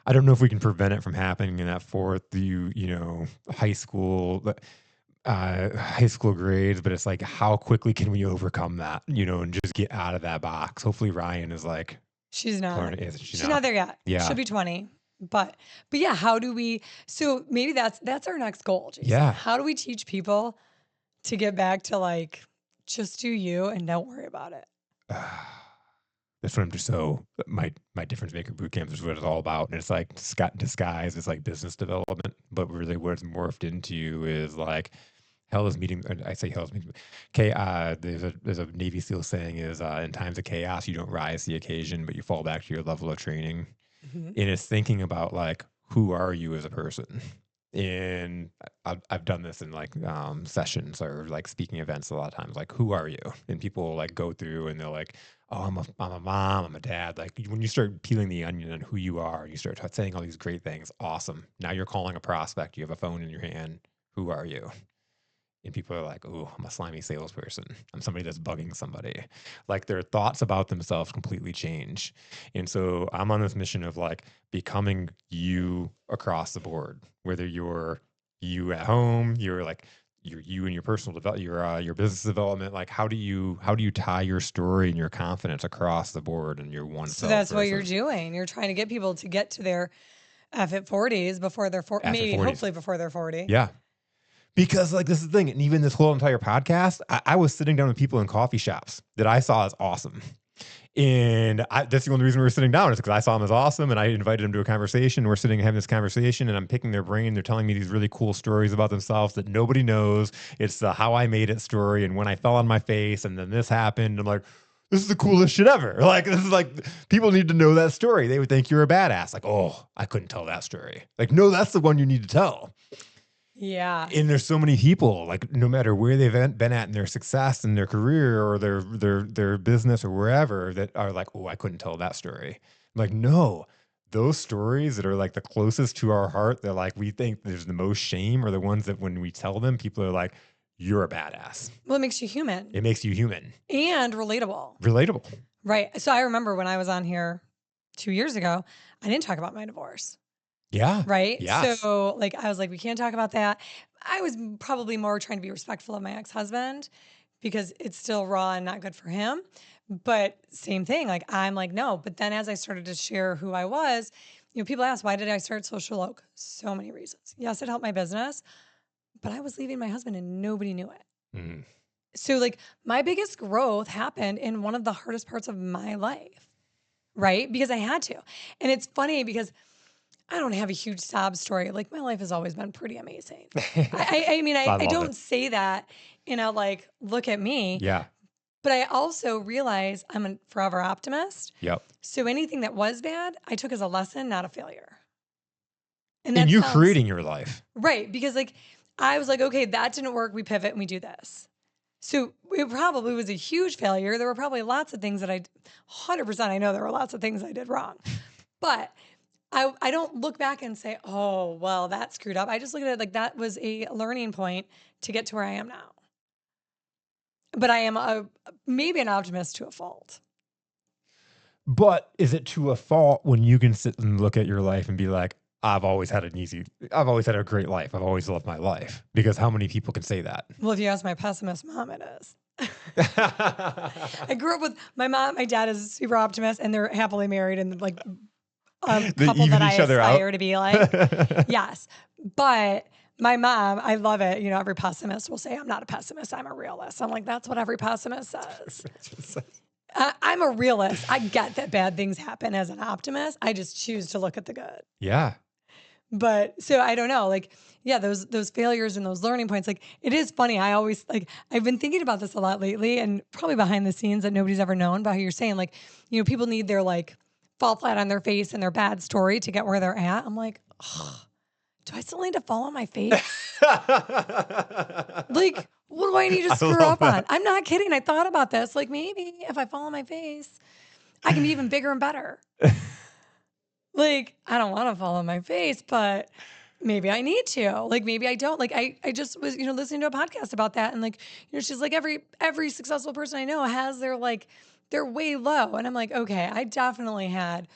Speaker 1: I don't know if we can prevent it from happening in that high school grades, but it's like, how quickly can we overcome that, and just get out of that box? Hopefully Ryan is like,
Speaker 2: she's not,
Speaker 1: she's
Speaker 2: not there yet.
Speaker 1: Yeah.
Speaker 2: She'll be 20, but yeah, how do we, so maybe that's our next goal, Jason.
Speaker 1: Yeah.
Speaker 2: How do we teach people to get back to like, just do you and don't worry about it?
Speaker 1: That's what I'm just my difference maker boot camp is what it's all about. And it's like disguise is like business development, but really what it's morphed into is like hell is meeting. I say hell is meeting. Okay. There's a Navy SEAL saying is in times of chaos, you don't rise to the occasion, but you fall back to your level of training. And it's thinking about like, who are you as a person? And I've done this in like sessions or like speaking events a lot of times, like, who are you? And people like go through and they're like, oh, I'm a mom, I'm a dad. Like when you start peeling the onion on who you are, you start saying all these great things. Awesome. Now you're calling a prospect. You have a phone in your hand. Who are you? And people are like, oh, I'm a slimy salesperson. I'm somebody that's bugging somebody. Like their thoughts about themselves completely change. And so I'm on this mission of like becoming you across the board, whether you're you at home, you're you in your personal development, your business development. Like how do you tie your story and your confidence across the board and your one
Speaker 2: So that's what you're doing. You're trying to get people to get to their at 40s before they're 40, maybe 40s. Hopefully before they're 40.
Speaker 1: Yeah. Because like this is the thing, and even this whole entire podcast, I was sitting down with people in coffee shops that I saw as awesome. And that's the only reason we were sitting down is because I saw them as awesome and I invited them to a conversation. We're sitting having this conversation and I'm picking their brain. They're telling me these really cool stories about themselves that nobody knows. It's the how I made it story. And when I fell on my face and then this happened, I'm like, this is the coolest shit ever. Like, this is like, people need to know that story. They would think you're a badass. Like, oh, I couldn't tell that story. Like, no, that's the one you need to tell.
Speaker 2: Yeah.
Speaker 1: And there's so many people, like no matter where they've been at in their success in their career or their business or wherever, that are like, oh, I couldn't tell that story. Like, no, those stories that are like the closest to our heart, they're like we think there's the most shame, are the ones that when we tell them, people are like, you're a badass.
Speaker 2: Well, it makes you human
Speaker 1: It makes you human,
Speaker 2: and relatable.
Speaker 1: relatable.
Speaker 2: Right. So I remember when I was on here 2 years ago, I didn't talk about my divorce.
Speaker 1: Yeah.
Speaker 2: Right.
Speaker 1: Yes.
Speaker 2: So, like, I was like, we can't talk about that. I was probably more trying to be respectful of my ex husband because it's still raw and not good for him. But same thing. Like, I'm like, no. But then as I started to share who I was, people ask, why did I start Social Oak? So many reasons. Yes, it helped my business, but I was leaving my husband and nobody knew it.
Speaker 1: Mm.
Speaker 2: So, like, my biggest growth happened in one of the hardest parts of my life, right? Because I had to. And it's funny because I don't have a huge sob story. Like, my life has always been pretty amazing. I mean,
Speaker 1: I
Speaker 2: I
Speaker 1: love it.
Speaker 2: don't say that in a like, look at me,
Speaker 1: Yeah.
Speaker 2: but I also realize I'm a forever optimist.
Speaker 1: Yep.
Speaker 2: So anything that was bad, I took as a lesson, not a failure. And
Speaker 1: And
Speaker 2: that
Speaker 1: you
Speaker 2: sounds
Speaker 1: creating your life.
Speaker 2: right because, like, I was like, okay, that didn't work. We pivot and we do this. So it probably was a huge failure. There were probably lots of things that 100%, I know there were lots of things I did wrong, but I don't look back and say, oh, well, that screwed up. I just look at it like that was a learning point to get to where I am now. But I am maybe an optimist to a fault.
Speaker 1: But is it to a fault when you can sit and look at your life and be like, I've always had a great life. I've always loved my life. Because how many people can say that?
Speaker 2: Well, if you ask my pessimist mom, it is. I grew up with my mom. My dad is a super optimist, and they're happily married and like a
Speaker 1: They
Speaker 2: couple
Speaker 1: even
Speaker 2: that I
Speaker 1: each other out.
Speaker 2: aspire to be like. Yes. But my mom, I love it. Every pessimist will say, I'm not a pessimist, I'm a realist. I'm like, that's what every pessimist says. I'm a realist. I get that bad things happen as an optimist. I just choose to look at the good.
Speaker 1: Yeah.
Speaker 2: But so I don't know, like, yeah, those failures and those learning points, like, it is funny. I always like, I've been thinking about this a lot lately and probably behind the scenes that nobody's ever known about how you're saying, like, people need their like fall flat on their face and their bad story to get where they're at. I'm like, ugh, do I still need to fall on my face? Like, what do I need to
Speaker 1: I
Speaker 2: screw
Speaker 1: love
Speaker 2: up on?
Speaker 1: that.
Speaker 2: I'm not kidding. I thought about this. Like, maybe if I fall on my face, I can be even bigger and better. Like, I don't want to fall on my face, but maybe I need to. Like, maybe I don't. Like, I just was, listening to a podcast about that. And like, she's like, every successful person I know has their like, they're way low. And I'm like, okay, I definitely had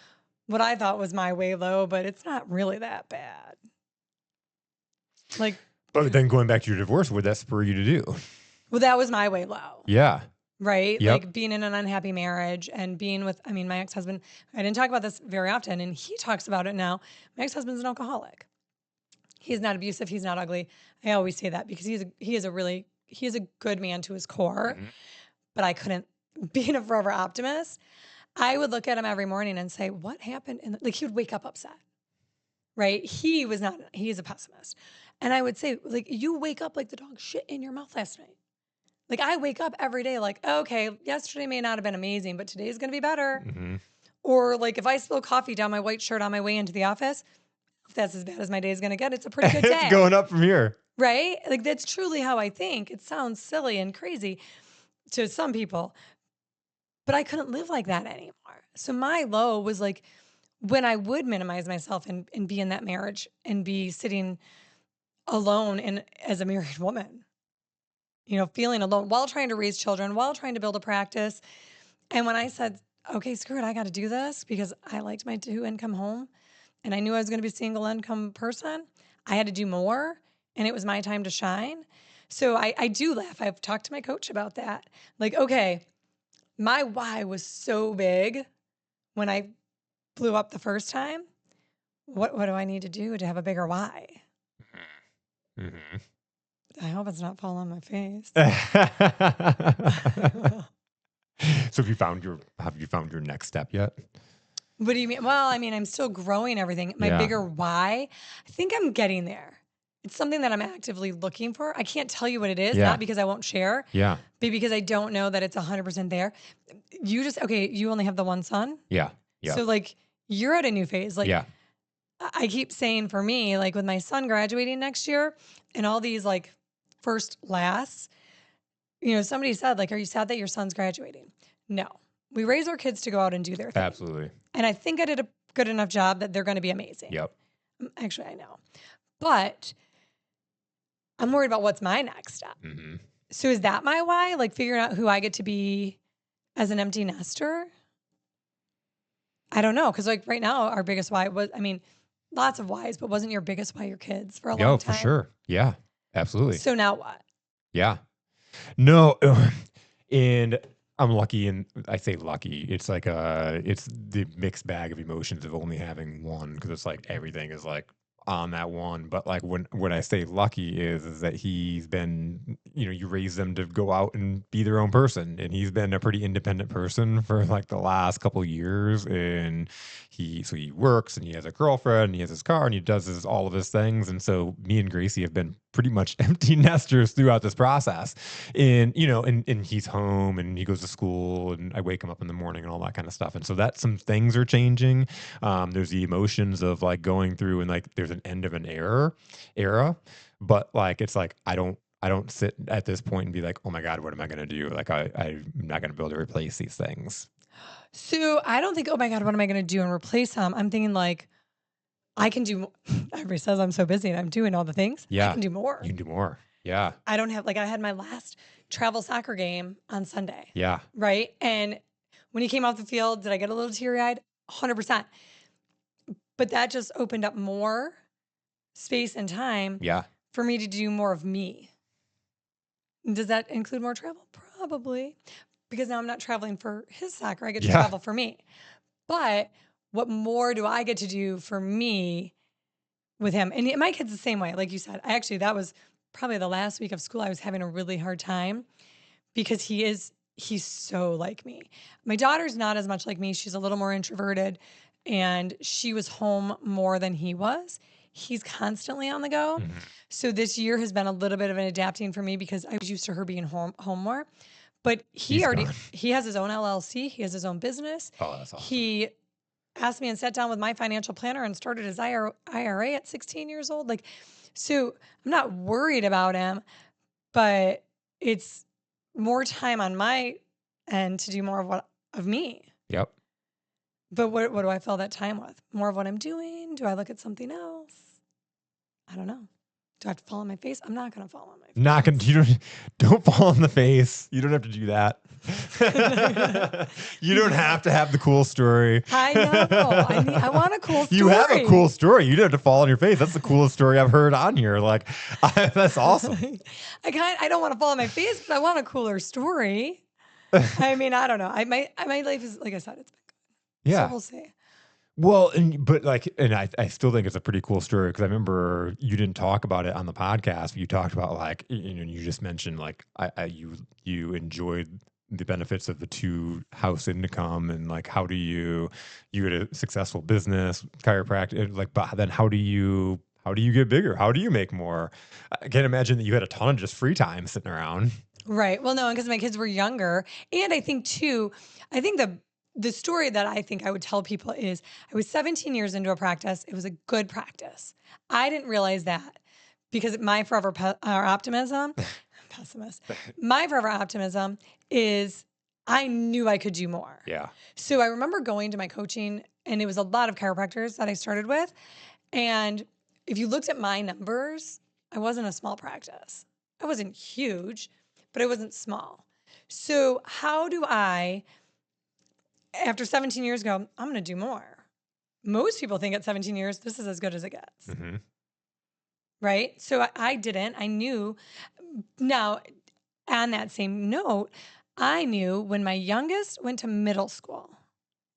Speaker 2: what I thought was my way low, but it's not really that bad. Like,
Speaker 1: But then going back to your divorce, what did that spur you to do?
Speaker 2: well, that was my way low.
Speaker 1: Yeah.
Speaker 2: Right?
Speaker 1: Yep.
Speaker 2: Like being in an unhappy marriage and being with, I mean, my ex-husband, I didn't talk about this very often, and he talks about it now. My ex-husband's an alcoholic. He's not abusive. He's not ugly. I always say that because he is a good man to his core,
Speaker 1: Mhm.
Speaker 2: but I couldn't, being a forever optimist, I would look at him every morning and say, what happened? And like, he would wake up upset, right? He's a pessimist. And I would say, like, you wake up like the dog shit in your mouth last night. Like, I wake up every day like, okay, yesterday may not have been amazing, but today's going to be better.
Speaker 1: Mhm.
Speaker 2: Or like if I spill coffee down my white shirt on my way into the office, if that's as bad as my day is going to get, it's a pretty good
Speaker 1: It's
Speaker 2: day.
Speaker 1: going up from here.
Speaker 2: Right? Like, that's truly how I think. It sounds silly and crazy to some people, but I couldn't live like that anymore. So my low was like when I would minimize myself and be in that marriage and be sitting alone and as a married woman, feeling alone while trying to raise children, while trying to build a practice. And when I said, okay, screw it, I got to do this because I liked my 2 income home and I knew I was going to be a single income person, I had to do more and it was my time to shine. So I do laugh. I've talked to my coach about that. Like, okay, my why was so big when I blew up the first time. What do I need to do to have a bigger why?
Speaker 1: Mhm.
Speaker 2: I hope it's not fall on my face.
Speaker 1: So have you found your next step yet?
Speaker 2: What do you mean? Well, I mean, I'm still growing everything. My
Speaker 1: Yeah.
Speaker 2: bigger why, I think I'm getting there. It's something that I'm actively looking for. I can't tell you what it is,
Speaker 1: Yeah.
Speaker 2: not because I won't share,
Speaker 1: Yeah.
Speaker 2: but because I don't know that it's 100% there. You only have the one son.
Speaker 1: Yeah. Yeah.
Speaker 2: So like you're at a new phase. Like
Speaker 1: Yeah.
Speaker 2: I keep saying for me, like with my son graduating next year and all these like first lasts, somebody said, like, are you sad that your son's graduating? No. We raise our kids to go out and do their thing.
Speaker 1: Absolutely.
Speaker 2: And I think I did a good enough job that they're going to be amazing.
Speaker 1: Yep.
Speaker 2: Actually, I know. But I'm worried about what's my next step.
Speaker 1: Hmm.
Speaker 2: So is that my why? Like figuring out who I get to be as an empty nester? I don't know. Cause like right now, our biggest why was, I mean, lots of whys, but wasn't your biggest why your kids for a long
Speaker 1: Yo, for
Speaker 2: time?
Speaker 1: sure. Yeah, absolutely.
Speaker 2: So now what?
Speaker 1: Yeah. No, and I'm lucky, and I say lucky. It's like it's the mixed bag of emotions of only having one because it's like everything is like on that one. But like when I say lucky is that he's been, you raise them to go out and be their own person, and he's been a pretty independent person for like the last couple years, and he works and he has a girlfriend and he has his car and he does all of his things, and so me and Gracie have been pretty much empty nesters throughout this process. And and he's home and he goes to school and I wake him up in the morning and all that kind of stuff. And so that some things are changing. There's the emotions of like going through and like there's an end of an era, but like it's like I don't sit at this point and be like, oh my God, what am I going to do? Like I'm not going to be able to replace these things.
Speaker 2: So I don't think, oh my God, what am I going to do and replace them? I'm thinking like, I can do, everybody says I'm so busy and I'm doing all the things. I
Speaker 1: Yeah,
Speaker 2: can do more.
Speaker 1: you can do more. Yeah,
Speaker 2: I don't have, like, I had my last travel soccer game on Sunday,
Speaker 1: yeah,
Speaker 2: right? And when he came off the field, did I get a little teary eyed? 100%. But that just opened up more space and time
Speaker 1: yeah,
Speaker 2: for me to do more of me. Does that include more travel? Probably. Because now I'm not traveling for his soccer, I get to
Speaker 1: yeah,
Speaker 2: travel for me. But what more do I get to do for me with him? And my kid's the same way. Like you said, that was probably the last week of school. I was having a really hard time because he's so like me. My daughter's not as much like me. She's a little more introverted and she was home more than he was. He's constantly on the go.
Speaker 1: mhm.
Speaker 2: So this year has been a little bit of an adapting for me because I was used to her being home more. But
Speaker 1: He's gone.
Speaker 2: he has his own LLC, he has his own business.
Speaker 1: Oh, that's awesome.
Speaker 2: He asked me and sat down with my financial planner and started his IRA at 16 years old. Like, so I'm not worried about him, but it's more time on my end to do more of me.
Speaker 1: Yep.
Speaker 2: But what do I fill that time with? More of what I'm doing? Do I look at something else? I don't know. Do I have to fall on my face? I'm not going to fall on my face.
Speaker 1: Not gonna. You don't fall on the face. You don't have to do that. You don't have to have the cool story.
Speaker 2: I know. I want a cool story.
Speaker 1: You have a cool story. You don't have to fall on your face. That's the coolest story I've heard on here. Like, that's awesome.
Speaker 2: I don't want to fall on my face, but I want a cooler story. I mean, I don't know. My life is, like I said, it's been good. So
Speaker 1: Yeah.
Speaker 2: we'll see.
Speaker 1: Well, I still think it's a pretty cool story because I remember you didn't talk about it on the podcast, but you talked about like, you just mentioned like, you enjoyed the benefits of the two house income and like, you had a successful business, chiropractic, like, but then how do you get bigger? How do you make more? I can't imagine that you had a ton of just free time sitting around.
Speaker 2: Right. Well, no, because my kids were younger. And I think too, I think the story that I think I would tell people is I was 17 years into a practice. It was a good practice. I didn't realize that because my forever optimism, pessimist, my forever optimism is I knew I could do more.
Speaker 1: Yeah.
Speaker 2: So I remember going to my coaching and it was a lot of chiropractors that I started with. And if you looked at my numbers, I wasn't a small practice. I wasn't huge, but I wasn't small. So how do I, after 17 years go, I'm going to do more? Most people think at 17 years, this is as good as it gets.
Speaker 1: Mm-hmm.
Speaker 2: Right? So I didn't. I knew. Now, on that same note, I knew when my youngest went to middle school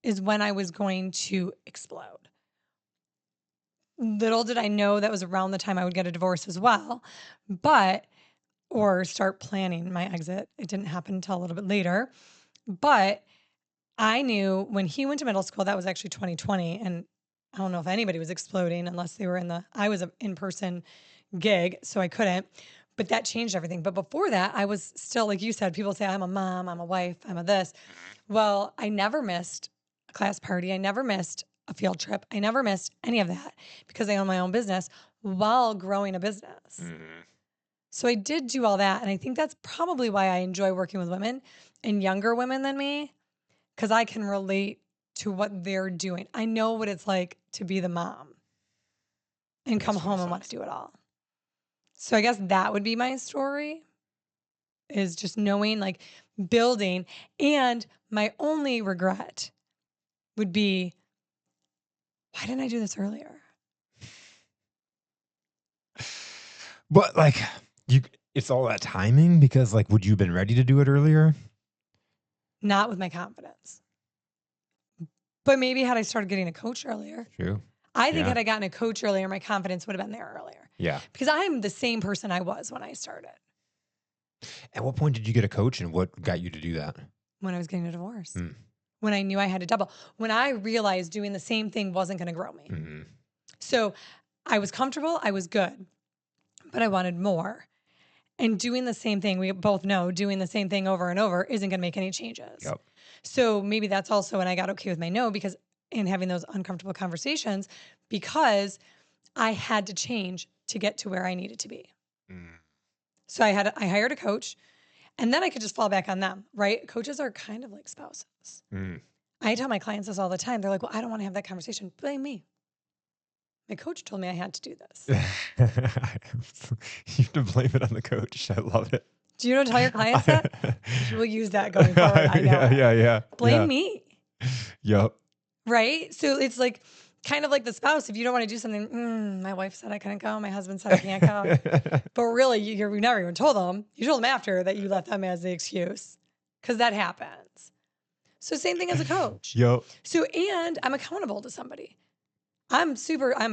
Speaker 2: is when I was going to explode. Little did I know that was around the time I would get a divorce as well, or start planning my exit. It didn't happen until a little bit later. But I knew when he went to middle school, that was actually 2020. And I don't know if anybody was exploding unless they were I was an in-person gig, so I couldn't. But that changed everything. But before that, I was still, like you said, people say, I'm a mom, I'm a wife, I'm a this. Well, I never missed a class party. I never missed a field trip. I never missed any of that because I own my own business while growing a business.
Speaker 1: Mhm.
Speaker 2: So I did do all that. And I think that's probably why I enjoy working with women and younger women than me, because I can relate to what they're doing. I know what it's like to be the mom and come
Speaker 1: Makes total
Speaker 2: home and want to
Speaker 1: sense.
Speaker 2: do it all. So I guess that would be my story, is just knowing, like, building. And my only regret would be, why didn't I do this earlier?
Speaker 1: But like you, it's all that timing because like, would you have been ready to do it earlier?
Speaker 2: Not with my confidence. But maybe had I started getting a coach earlier.
Speaker 1: True.
Speaker 2: I think
Speaker 1: Yeah.
Speaker 2: had I gotten a coach earlier, my confidence would have been there earlier.
Speaker 1: Yeah.
Speaker 2: Because I'm the same person I was when I started,
Speaker 1: At what point did you get a coach and what got you to do that?
Speaker 2: when I was getting a divorce,
Speaker 1: Mm.
Speaker 2: when I knew I had to double, when I realized doing the same thing wasn't going to grow me.
Speaker 1: Mhm.
Speaker 2: So I was comfortable, I was good, but I wanted more. And doing the same thing, we both know doing the same thing over and over isn't going to make any changes.
Speaker 1: Yep.
Speaker 2: So maybe that's also when I got okay with my no, because in having those uncomfortable conversations, because I had to change to get to where I needed to be.
Speaker 1: Mm.
Speaker 2: So I hired a coach, and then I could just fall back on them, right? Coaches are kind of like spouses.
Speaker 1: Mm.
Speaker 2: I tell my clients this all the time. They're like, well, I don't want to have that conversation. Blame me. My coach told me I had to do this.
Speaker 1: You have to blame it on the coach. I love it.
Speaker 2: Do you don't tell your clients that? You will use that going forward. I know.
Speaker 1: Yeah.
Speaker 2: Blame me.
Speaker 1: Yep.
Speaker 2: Right? So it's like kind of like the spouse. If you don't want to do something, my wife said I couldn't go. My husband said I can't go. But really, you never even told them. You told them after that you left them as the excuse, because that happens. So same thing as a coach.
Speaker 1: Yep.
Speaker 2: So, and I'm accountable to somebody. I'm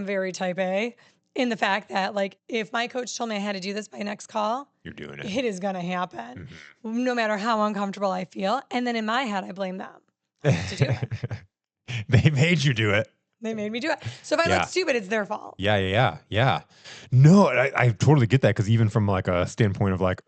Speaker 2: very type A in the fact that, like, if my coach told me I had to do this by next call,
Speaker 1: You're doing it.
Speaker 2: it is going to happen,
Speaker 1: Mhm.
Speaker 2: no matter how uncomfortable I feel. And then in my head, I blame them. I have to do it.
Speaker 1: They made you do it.
Speaker 2: They made me do it. So if I look
Speaker 1: Yeah.
Speaker 2: stupid, it's their fault.
Speaker 1: Yeah. No, I totally get that because even from like a standpoint of like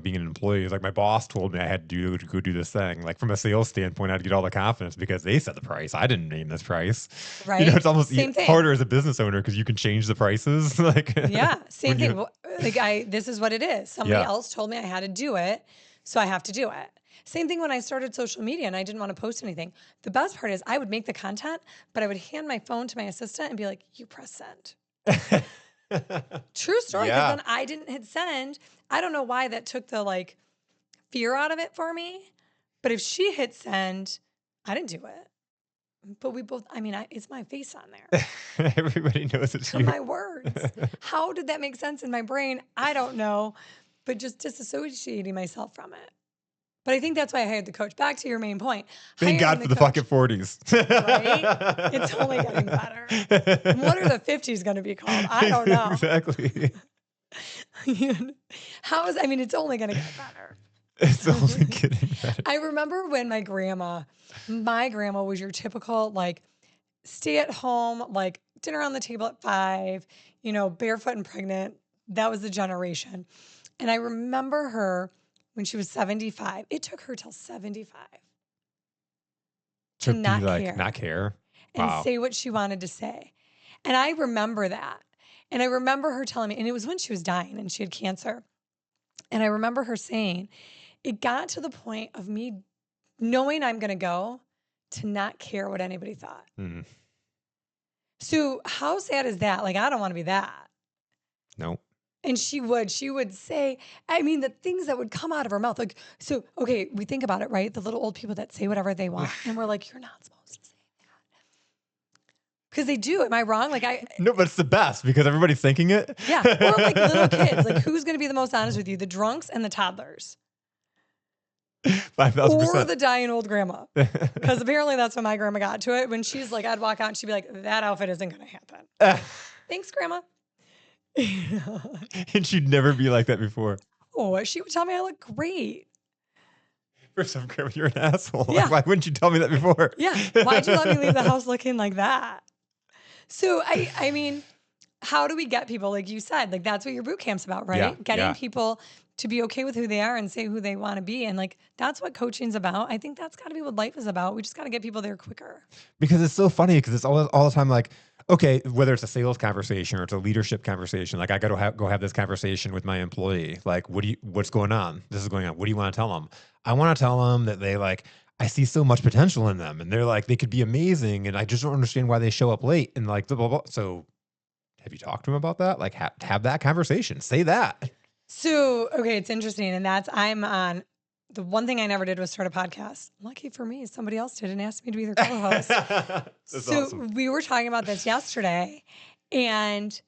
Speaker 1: being an employee, like my boss told me I had to go do this thing. Like from a sales standpoint, I had to get all the confidence because they set the price. I didn't name this price.
Speaker 2: Right?
Speaker 1: It's almost
Speaker 2: Same thing.
Speaker 1: harder as a business owner because you can change the prices. Like
Speaker 2: Yeah, same
Speaker 1: when you-
Speaker 2: thing. Like this is what it is. Somebody
Speaker 1: Yeah.
Speaker 2: else told me I had to do it, so I have to do it. Same thing when I started social media and I didn't want to post anything. The best part is I would make the content, but I would hand my phone to my assistant and be like, "You press send." True story. Because
Speaker 1: Yeah.
Speaker 2: then I didn't hit send. I don't know why that took the like fear out of it for me. But if she hit send, I didn't do it. But we both. I mean, it's my face on there.
Speaker 1: Everybody knows it's you.
Speaker 2: My words. How did that make sense in my brain? I don't know, but just disassociating myself from it. But I think that's why I hired the coach. Back to your main point.
Speaker 1: Thank God
Speaker 2: Hiring
Speaker 1: for the
Speaker 2: coach,
Speaker 1: fucking 40s.
Speaker 2: Right? It's only getting better. What are the 50s going to be called? I don't know.
Speaker 1: Exactly.
Speaker 2: It's only going to get better.
Speaker 1: It's only getting better.
Speaker 2: I remember when my grandma was your typical, like, stay at home, like dinner on the table at 5, barefoot and pregnant. That was the generation. And I remember her when she was 75. It took her till 75 to
Speaker 1: be
Speaker 2: not
Speaker 1: like,
Speaker 2: care
Speaker 1: not care.
Speaker 2: and
Speaker 1: Wow.
Speaker 2: say what she wanted to say. And I remember that. And I remember her telling me, and it was when she was dying and she had cancer. And I remember her saying, it got to the point of me knowing I'm going to go to not care what anybody thought.
Speaker 1: Mm.
Speaker 2: So how sad is that? Like, I don't want to be that.
Speaker 1: Nope.
Speaker 2: And she would say, the things that would come out of her mouth. Like, so, okay, we think about it, right? The little old people that say whatever they want. And we're like, you're not supposed to say that. Because they do. Am I wrong?
Speaker 1: No, but it's the best because everybody's thinking it.
Speaker 2: Yeah. Or like little kids. Like, who's going to be the most honest with you? The drunks and the toddlers.
Speaker 1: 5,000%.
Speaker 2: Or the dying old grandma. Because apparently that's when my grandma got to it. When she's like, I'd walk out and she'd be like, that outfit isn't going to happen. Thanks, grandma.
Speaker 1: And she'd never be like that before.
Speaker 2: Oh, she would tell me I look great.
Speaker 1: For some grandma, you're an asshole.
Speaker 2: Yeah.
Speaker 1: Like, why wouldn't you tell me that before?
Speaker 2: Yeah. Why'd you let me leave the house looking like that? So, how do we get people, like you said, like that's what your boot camp's about, right?
Speaker 1: Yeah,
Speaker 2: Getting
Speaker 1: yeah.
Speaker 2: people to be okay with who they are and say who they want to be. And like, that's what coaching's about. I think that's got to be what life is about. We just got to get people there quicker.
Speaker 1: Because it's so funny because it's all the time like, okay, whether it's a sales conversation or it's a leadership conversation, like I got to go have this conversation with my employee. Like, what's going on? This is going on. What do you want to tell them? I want to tell them that I see so much potential in them and they're like, they could be amazing. And I just don't understand why they show up late and like, blah, blah, blah. So have you talked to them about that? Like have that conversation, say that.
Speaker 2: So, okay, it's interesting. And I'm on the one thing I never did was start a podcast. Lucky for me, somebody else did and asked me to be their co-host.
Speaker 1: That's awesome.
Speaker 2: We were talking about this yesterday, and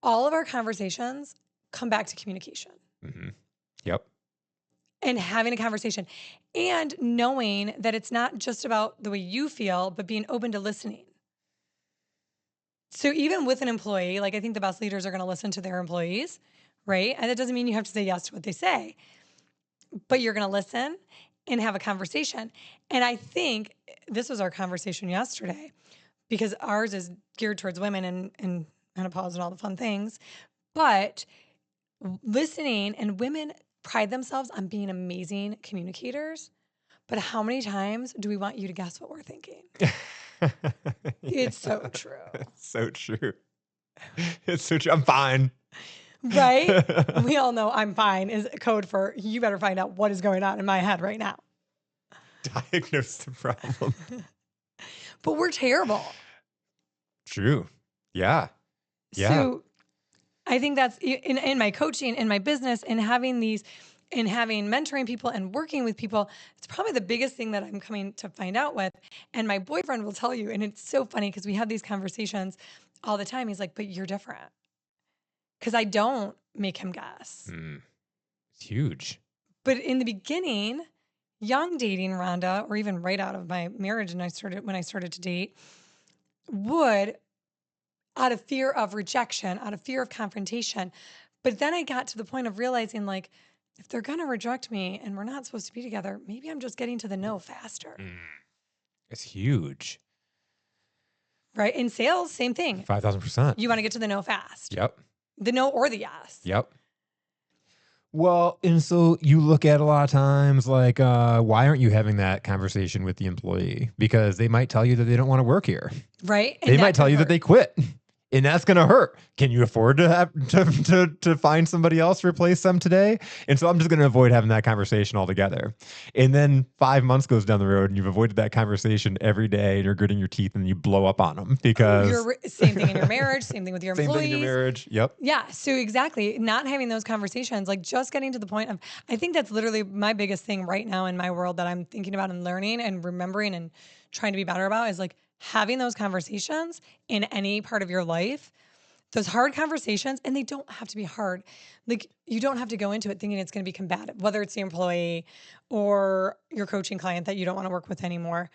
Speaker 2: all of our conversations come back to communication.
Speaker 1: Mm-hmm. Yep.
Speaker 2: And having a conversation and knowing that it's not just about the way you feel, but being open to listening. So even with an employee, like I think the best leaders are going to listen to their employees, right? And that doesn't mean you have to say yes to what they say, but you're going to listen and have a conversation. And I think this was our conversation yesterday because ours is geared towards women and menopause and all the fun things. But listening, and women pride themselves on being amazing communicators. But how many times do we want you to guess what we're thinking? It's so true.
Speaker 1: It's so true. It's so true. I'm fine.
Speaker 2: Right? We all know I'm fine is code for you better find out what is going on in my head right now.
Speaker 1: Diagnose the problem.
Speaker 2: But we're terrible.
Speaker 1: True. Yeah. Yeah.
Speaker 2: So I think that's in my coaching, in my business, and having mentoring people and working with people, it's probably the biggest thing that I'm coming to find out with. And my boyfriend will tell you, and it's so funny because we have these conversations all the time. He's like, but you're different. Because I don't make him guess.
Speaker 1: It's huge.
Speaker 2: But in the beginning, young dating Rhonda, or even right out of my marriage, and when I started to date, would, out of fear of rejection, out of fear of confrontation. But then I got to the point of realizing, like, if they're going to reject me and we're not supposed to be together, maybe I'm just getting to the no faster.
Speaker 1: It's huge.
Speaker 2: Right? In sales, same thing.
Speaker 1: 5,000%.
Speaker 2: You want to get to the no fast.
Speaker 1: Yep.
Speaker 2: The no or the yes.
Speaker 1: Yep. Well, and so you look at a lot of times like, why aren't you having that conversation with the employee? Because they might tell you that they don't want to work here.
Speaker 2: Right.
Speaker 1: And they might tell you that they quit. And that's going to hurt. Can you afford to have to find somebody else to replace them today? And so I'm just going to avoid having that conversation altogether. And then 5 months goes down the road and you've avoided that conversation every day and you're gritting your teeth and you blow up on them because
Speaker 2: same thing in your marriage, same thing with your employees.
Speaker 1: Same thing in your marriage. Yep.
Speaker 2: Yeah. So exactly. Not having those conversations, like just getting to the point of, I think that's literally my biggest thing right now in my world that I'm thinking about and learning and remembering and trying to be better about is like, having those conversations in any part of your life, those hard conversations, and they don't have to be hard. Like you don't have to go into it thinking it's going to be combative, whether it's the employee or your coaching client that you don't want to work with anymore.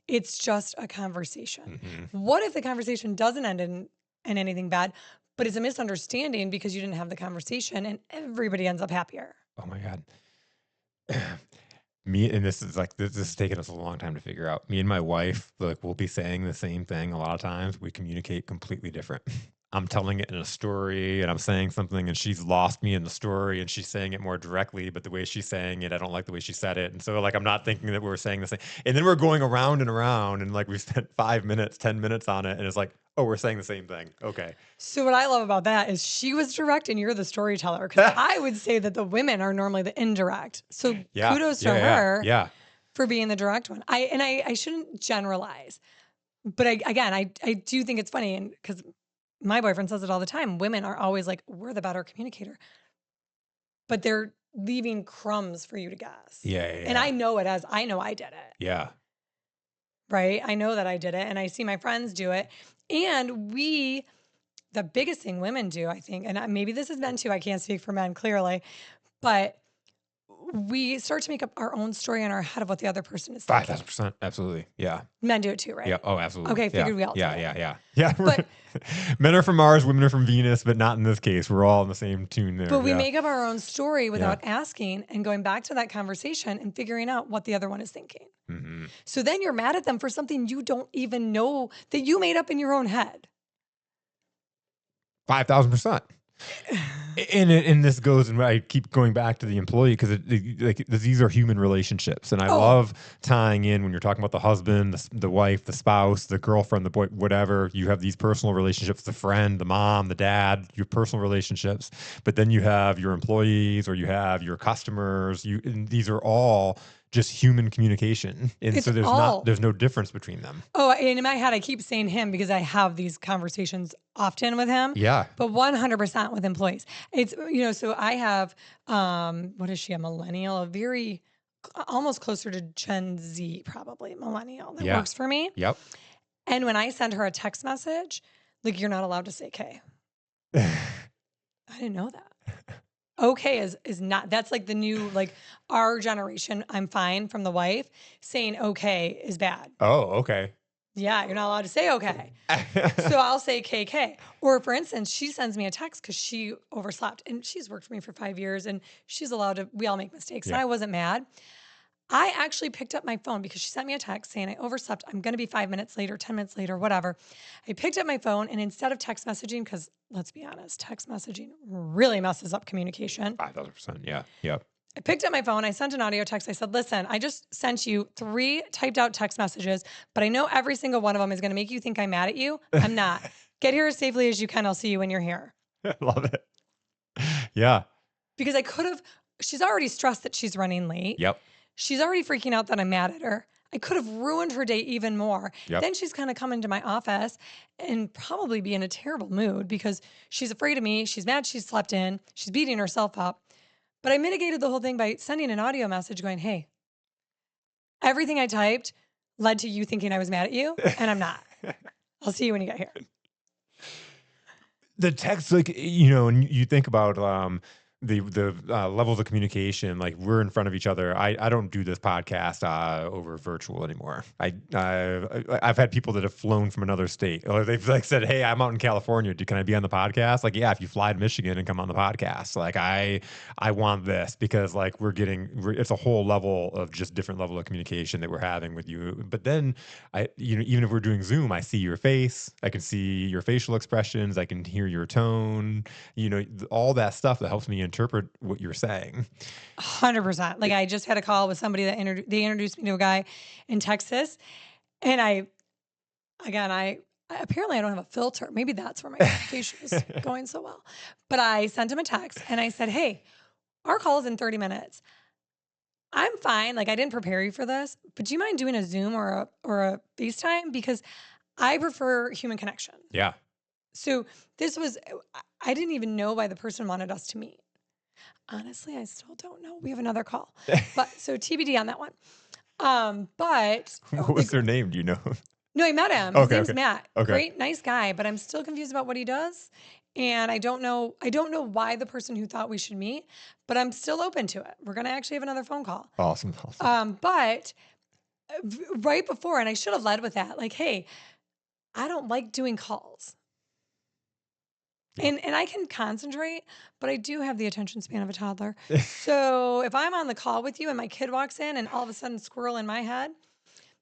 Speaker 2: It's just a conversation. Mm-hmm. What if the conversation doesn't end in anything bad, but it's a misunderstanding because you didn't have the conversation and everybody ends up happier?
Speaker 1: Oh my God. And this has taken us a long time to figure out. Me and my wife, like, we'll be saying the same thing a lot of times. We communicate completely different. I'm telling it in a story and I'm saying something and she's lost me in the story and she's saying it more directly, but the way she's saying it, I don't like the way she said it. And so like, I'm not thinking that we're saying the same. And then we're going around and around and like we spent 5 minutes, 10 minutes on it. And it's like, oh, we're saying the same thing. Okay.
Speaker 2: So what I love about that is she was direct and you're the storyteller. Because I would say that the women are normally the indirect. So kudos to her for being the direct one. I shouldn't generalize. But I do think it's funny and because my boyfriend says it all the time. Women are always like, we're the better communicator. But they're leaving crumbs for you to guess.
Speaker 1: Yeah.
Speaker 2: And I know it as I know I did it.
Speaker 1: Yeah.
Speaker 2: Right? I know that I did it and I see my friends do it. And the biggest thing women do, I think, and maybe this is men too, I can't speak for men clearly, but we start to make up our own story in our head of what the other person is thinking.
Speaker 1: 5,000%. Absolutely. Yeah.
Speaker 2: Men do it too, right?
Speaker 1: Yeah. Oh, absolutely.
Speaker 2: Okay. Figured we all do.
Speaker 1: Yeah. But men are from Mars, women are from Venus, but not in this case. We're all in the same tune there.
Speaker 2: But we make up our own story without asking and going back to that conversation and figuring out what the other one is thinking. Mm-hmm. So then you're mad at them for something you don't even know that you made up in your own head.
Speaker 1: 5,000%. And this goes, and I keep going back to the employee because like these are human relationships, and I
Speaker 2: Oh,
Speaker 1: love tying in when you're talking about the husband, the wife, the spouse, the girlfriend, the boy, whatever. You have these personal relationships, the friend, the mom, the dad, your personal relationships, but then you have your employees or you have your customers. And these are all just human communication, and
Speaker 2: it's
Speaker 1: so
Speaker 2: all.
Speaker 1: there's no difference between them.
Speaker 2: Oh, and in my head, I keep saying him because I have these conversations often with him,
Speaker 1: Yeah,
Speaker 2: but 100% with employees. It's, so I have, what is she, a millennial, a very, almost closer to Gen Z, probably millennial that
Speaker 1: yeah,
Speaker 2: works for me.
Speaker 1: yep.
Speaker 2: And when I send her a text message, like, you're not allowed to say K. I didn't know that. Okay is not, that's like the new, like our generation, I'm fine from the wife saying okay is bad.
Speaker 1: Oh, okay.
Speaker 2: Yeah, you're not allowed to say okay. So I'll say KK. Or for instance, she sends me a text because she overslept and she's worked for me for 5 years and she's allowed to, we all make mistakes. And
Speaker 1: Yeah.
Speaker 2: I wasn't mad. I actually picked up my phone because she sent me a text saying I overslept. I'm going to be 5 minutes later, 10 minutes later, whatever. I picked up my phone and instead of text messaging, because let's be honest, text messaging really messes up communication.
Speaker 1: 5,000%. Yeah. Yep.
Speaker 2: I picked up my phone. I sent an audio text. I said, listen, I just sent you 3 typed out text messages, but I know every single one of them is going to make you think I'm mad at you. I'm not. Get here as safely as you can. I'll see you when you're here.
Speaker 1: Love it. Yeah.
Speaker 2: Because I could have, she's already stressed that she's running late.
Speaker 1: Yep.
Speaker 2: She's already freaking out that I'm mad at her. I could have ruined her day even more.
Speaker 1: Yep.
Speaker 2: Then she's going to come into my office and probably be in a terrible mood because she's afraid of me. She's mad she slept in. She's beating herself up. But I mitigated the whole thing by sending an audio message going, hey, everything I typed led to you thinking I was mad at you, and I'm not. I'll see you when you get here.
Speaker 1: The text, like, and you think about the levels of communication, like we're in front of each other. I don't do this podcast over virtual anymore. I've had people that have flown from another state, or they've like said, hey, I'm out in California, can I be on the podcast? Like, yeah, if you fly to Michigan and come on the podcast, like I want this because like it's a whole level of just different level of communication that we're having with you. But then even if we're doing Zoom, I see your face, I can see your facial expressions, I can hear your tone, all that stuff that helps me interpret what you're saying.
Speaker 2: 100%. Like I just had a call with somebody that they introduced me to a guy in Texas, and I apparently I don't have a filter. Maybe that's where my communication is going so well. But I sent him a text and I said, hey, our call is in 30 minutes. I'm fine. Like I didn't prepare you for this, but do you mind doing a Zoom or a FaceTime? Because I prefer human connection.
Speaker 1: Yeah.
Speaker 2: So this was, I didn't even know why the person wanted us to meet. Honestly, I still don't know. We have another call. But so TBD on that one. But
Speaker 1: What was their name? Do you know?
Speaker 2: no, I met him. His
Speaker 1: Okay.
Speaker 2: name's
Speaker 1: Okay.
Speaker 2: Matt.
Speaker 1: Okay.
Speaker 2: Great, nice guy, but I'm still confused about what he does. And I don't know why the person who thought we should meet, but I'm still open to it. We're gonna actually have another phone call.
Speaker 1: Awesome. Awesome.
Speaker 2: But right before, and I should have led with that, like, hey, I don't like doing calls.
Speaker 1: Yeah.
Speaker 2: And I can concentrate, but I do have the attention span of a toddler. So if I'm on the call with you and my kid walks in and all of a sudden squirrel in my head,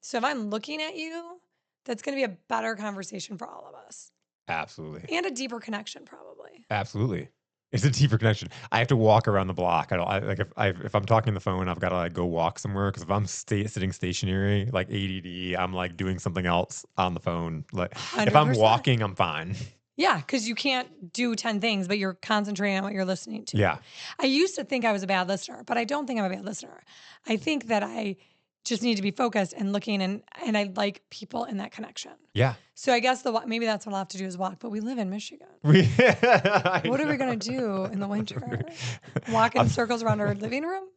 Speaker 2: so if I'm looking at you, that's going to be a better conversation for all of us
Speaker 1: Absolutely.
Speaker 2: and a deeper connection, probably.
Speaker 1: Absolutely. It's a deeper connection. I have to walk around the block. Like if I'm talking on the phone, I've got to like go walk somewhere because if I'm sitting stationary, like ADD, I'm like doing something else on the phone. Like if I'm
Speaker 2: 100%.
Speaker 1: walking, I'm fine.
Speaker 2: Yeah, because you can't do 10 things, but you're concentrating on what you're listening to.
Speaker 1: Yeah.
Speaker 2: I used to think I was a bad listener, but I don't think I'm a bad listener. I think that I just need to be focused and looking, and I like people in that connection.
Speaker 1: Yeah.
Speaker 2: So I guess maybe that's what I'll have to do is walk, but we live in Michigan. What are we going to do in the winter? Walk in circles around our living room?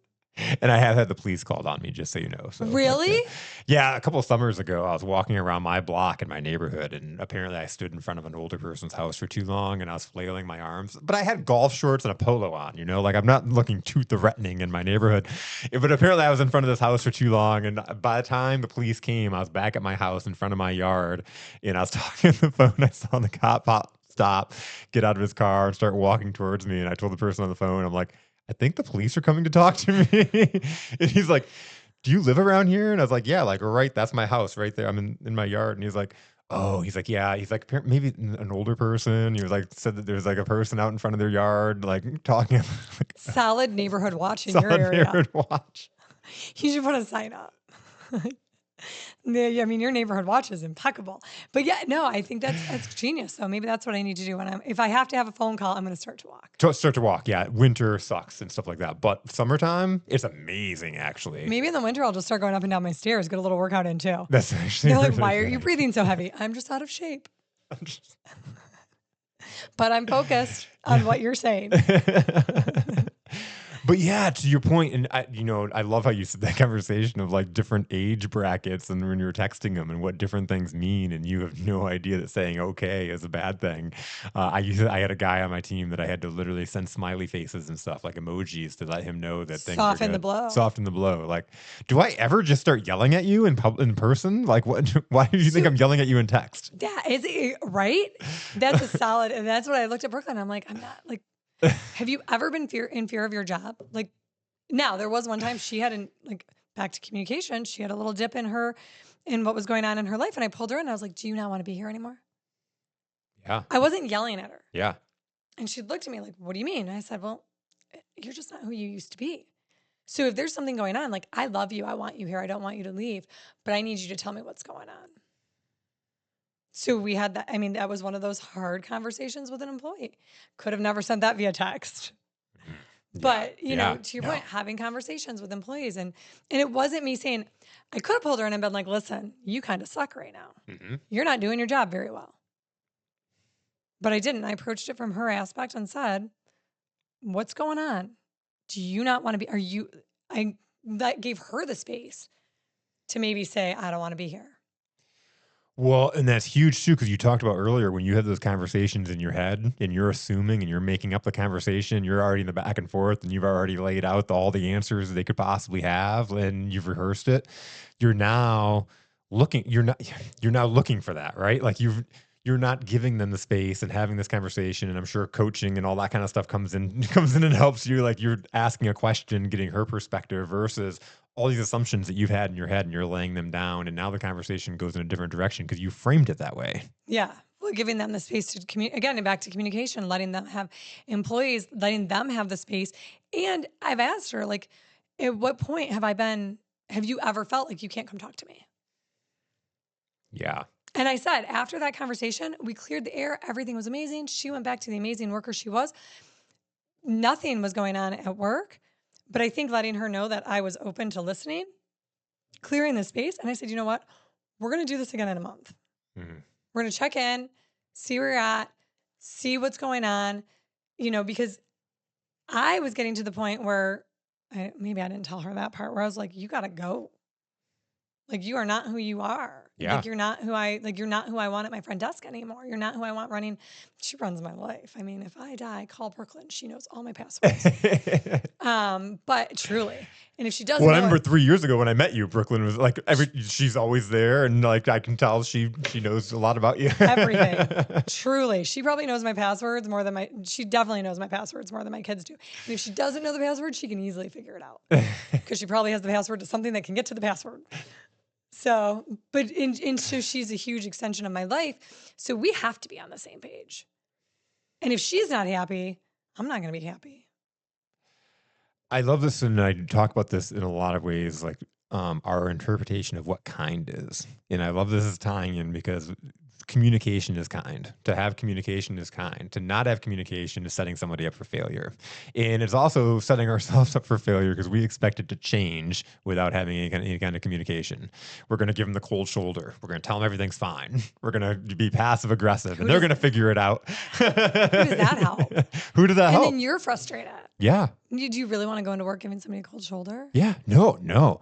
Speaker 1: And I have had the police called on me, just so you know. So
Speaker 2: Really?
Speaker 1: yeah, a couple of summers ago, I was walking around my block in my neighborhood, and apparently I stood in front of an older person's house for too long, and I was flailing my arms. But I had golf shorts and a polo on, like I'm not looking too threatening in my neighborhood. But apparently I was in front of this house for too long, and by the time the police came, I was back at my house in front of my yard, and I was talking on the phone. I saw the cop stop, get out of his car, and start walking towards me, and I told the person on the phone, I'm like, I think the police are coming to talk to me. And he's like, do you live around here? And I was like, yeah, like, right. That's my house right there. I'm in my yard. And he's like, Oh, he's like, yeah, he's like, maybe an older person. He was like, said that there's like a person out in front of their yard, like talking, like,
Speaker 2: Solid neighborhood watch in your
Speaker 1: solid
Speaker 2: area.
Speaker 1: neighborhood watch.
Speaker 2: You should put a sign up. Yeah, I mean, your neighborhood watch is impeccable. But yeah, no, I think that's genius. So maybe that's what I need to do when if I have to have a phone call, I'm going to start to walk.
Speaker 1: To start to walk, yeah. Winter sucks and stuff like that, but summertime, it's amazing, actually.
Speaker 2: Maybe in the winter, I'll just start going up and down my stairs, get a little workout in too.
Speaker 1: That's actually
Speaker 2: They're
Speaker 1: a
Speaker 2: like,
Speaker 1: really
Speaker 2: why are
Speaker 1: good
Speaker 2: you
Speaker 1: idea.
Speaker 2: breathing so heavy? I'm just out of shape,
Speaker 1: I'm just-
Speaker 2: but I'm focused on what you're saying.
Speaker 1: But yeah, to your point, and I love how you said that conversation of like different age brackets and when you were texting them and what different things mean, and you have no idea that saying okay is a bad thing. I had a guy on my team that I had to literally send smiley faces and stuff like emojis to let him know that things are
Speaker 2: Soften the
Speaker 1: good.
Speaker 2: blow.
Speaker 1: Soften the blow. Like, do I ever just start yelling at you in person? Like, what? Why do you think
Speaker 2: So
Speaker 1: I'm yelling at you in text?
Speaker 2: that is right. That's a solid, and that's what I looked at Brooklyn. I'm like, I'm not like. Have you ever been in fear of your job? Like, now there was one time she had like back to communication. She had a little dip in what was going on in her life, and I pulled her in. And I was like, "Do you not want to be here anymore?"
Speaker 1: Yeah,
Speaker 2: I wasn't yelling at her,
Speaker 1: yeah.
Speaker 2: and she looked at me like, "What do you mean?" And I said, "Well, you're just not who you used to be. So if there's something going on, like I love you, I want you here, I don't want you to leave, but I need you to tell me what's going on." So we had that. I mean, that was one of those hard conversations with an employee. Could have never sent that via text.
Speaker 1: Mhm. Yeah,
Speaker 2: But,
Speaker 1: yeah,
Speaker 2: to your point,
Speaker 1: no.
Speaker 2: having conversations with employees and it wasn't me saying I could have pulled her in and been like, "Listen, you kind of suck right now.
Speaker 1: Hmm.
Speaker 2: You're not doing your job very well." But I didn't. I approached it from her aspect and said, "What's going on? Do you not want to be are you I that gave her the space to maybe say, "I don't want to be here."
Speaker 1: Well, and that's huge too, because you talked about earlier when you have those conversations in your head and you're assuming and you're making up the conversation, you're already in the back and forth and you've already laid out all the answers they could possibly have and you've rehearsed it. You're now you're now looking for that, right? Like you're not giving them the space and having this conversation. And I'm sure coaching and all that kind of stuff comes in comes in and helps you. Like you're asking a question, getting her perspective versus all these assumptions that you've had in your head and you're laying them down and now the conversation goes in a different direction because you framed it that way.
Speaker 2: Yeah. Well, giving them the space to communicate again, and back to communication, letting them have employees, letting them have the space. And I've asked her, like, at what point have you ever felt like you can't come talk to me?
Speaker 1: Yeah.
Speaker 2: And I said, after that conversation, we cleared the air. Everything was amazing. She went back to the amazing worker she was. Nothing was going on at work. But I think letting her know that I was open to listening, clearing the space. And I said, you know what? We're going to do this again in a month.
Speaker 1: Mhm.
Speaker 2: We're going to check in, see where you're at, see what's going on, because I was getting to the point where maybe I didn't tell her that part where I was like, you got to go. Like you are not who you are.
Speaker 1: Yeah.
Speaker 2: You're not who I want at my front desk anymore. You're not who I want running. She runs my life. I mean, if I die, call Brooklyn. She knows all my passwords. But truly. And if she doesn't
Speaker 1: Well, I
Speaker 2: know
Speaker 1: remember
Speaker 2: it,
Speaker 1: 3 years ago when I met you, Brooklyn was like she's always there, and like I can tell she knows a lot about you.
Speaker 2: everything. Truly. She probably knows my passwords more than she definitely knows my passwords more than my kids do. And if she doesn't know the password, she can easily figure it out because she probably has the password to something that can get to the password. So, and so she's a huge extension of my life. So we have to be on the same page. And if she's not happy, I'm not going to be happy.
Speaker 1: I love this, and I talk about this in a lot of ways, like our interpretation of what kind is. And I love this is tying in because communication is kind. To have communication is kind. To not have communication is setting somebody up for failure. And it's also setting ourselves up for failure because we expect it to change without having any kind of communication. We're going to give them the cold shoulder. We're going to tell them everything's fine. We're going to be passive aggressive and they're going to figure it out.
Speaker 2: Who does that help?
Speaker 1: Who did that
Speaker 2: And
Speaker 1: help?
Speaker 2: then you're frustrated.
Speaker 1: Yeah.
Speaker 2: Do you really want to go into work giving somebody a cold shoulder?
Speaker 1: Yeah. No, no.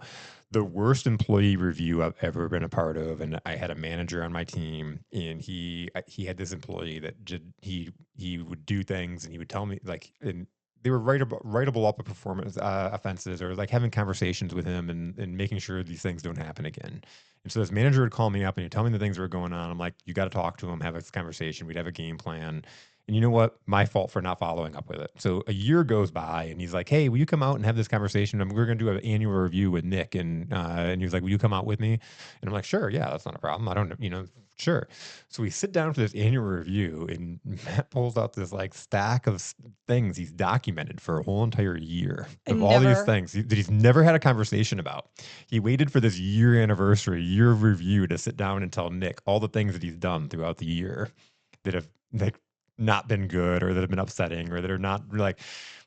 Speaker 1: The worst employee review I've ever been a part of, and I had a manager on my team, and he had this employee that he would do things, and he would tell me like, and they were writable up a performance offenses, or like having conversations with him and making sure these things don't happen again. And so this manager would call me up and he'd tell me the things that were going on. I'm like, you got to talk to him, have this conversation. We'd have a game plan. And you know what? My fault for not following up with it. So a year goes by and he's like, hey, will you come out and have this conversation? We're going to do an annual review with Nick. And he was like, will you come out with me? And I'm like, sure. Yeah, that's not a problem. I don't, sure. So we sit down for this annual review and Matt pulls out this like stack of things he's documented for a whole entire year of
Speaker 2: And
Speaker 1: all these
Speaker 2: never,
Speaker 1: things that he's never had a conversation about. He waited for this year anniversary, year of review to sit down and tell Nick all the things that he's done throughout the year that have like not been good or that have been upsetting or that are not like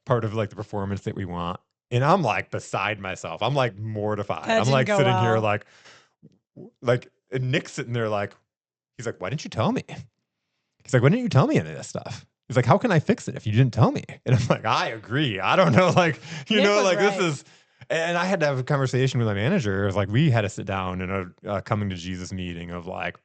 Speaker 1: part of like the performance that we want. And I'm like beside myself. I'm like mortified.
Speaker 2: that
Speaker 1: I'm
Speaker 2: didn't
Speaker 1: like
Speaker 2: go
Speaker 1: sitting here
Speaker 2: well.
Speaker 1: and Nick's sitting there like, he's like, why didn't you tell me? He's like, why didn't you tell me any of this stuff? He's like, how can I fix it if you didn't tell me? And I'm like, I agree. I don't know. Like,
Speaker 2: Nick was
Speaker 1: like
Speaker 2: right.
Speaker 1: this is, and I had to have a conversation with my manager. It was like, we had to sit down in a coming to Jesus meeting of like,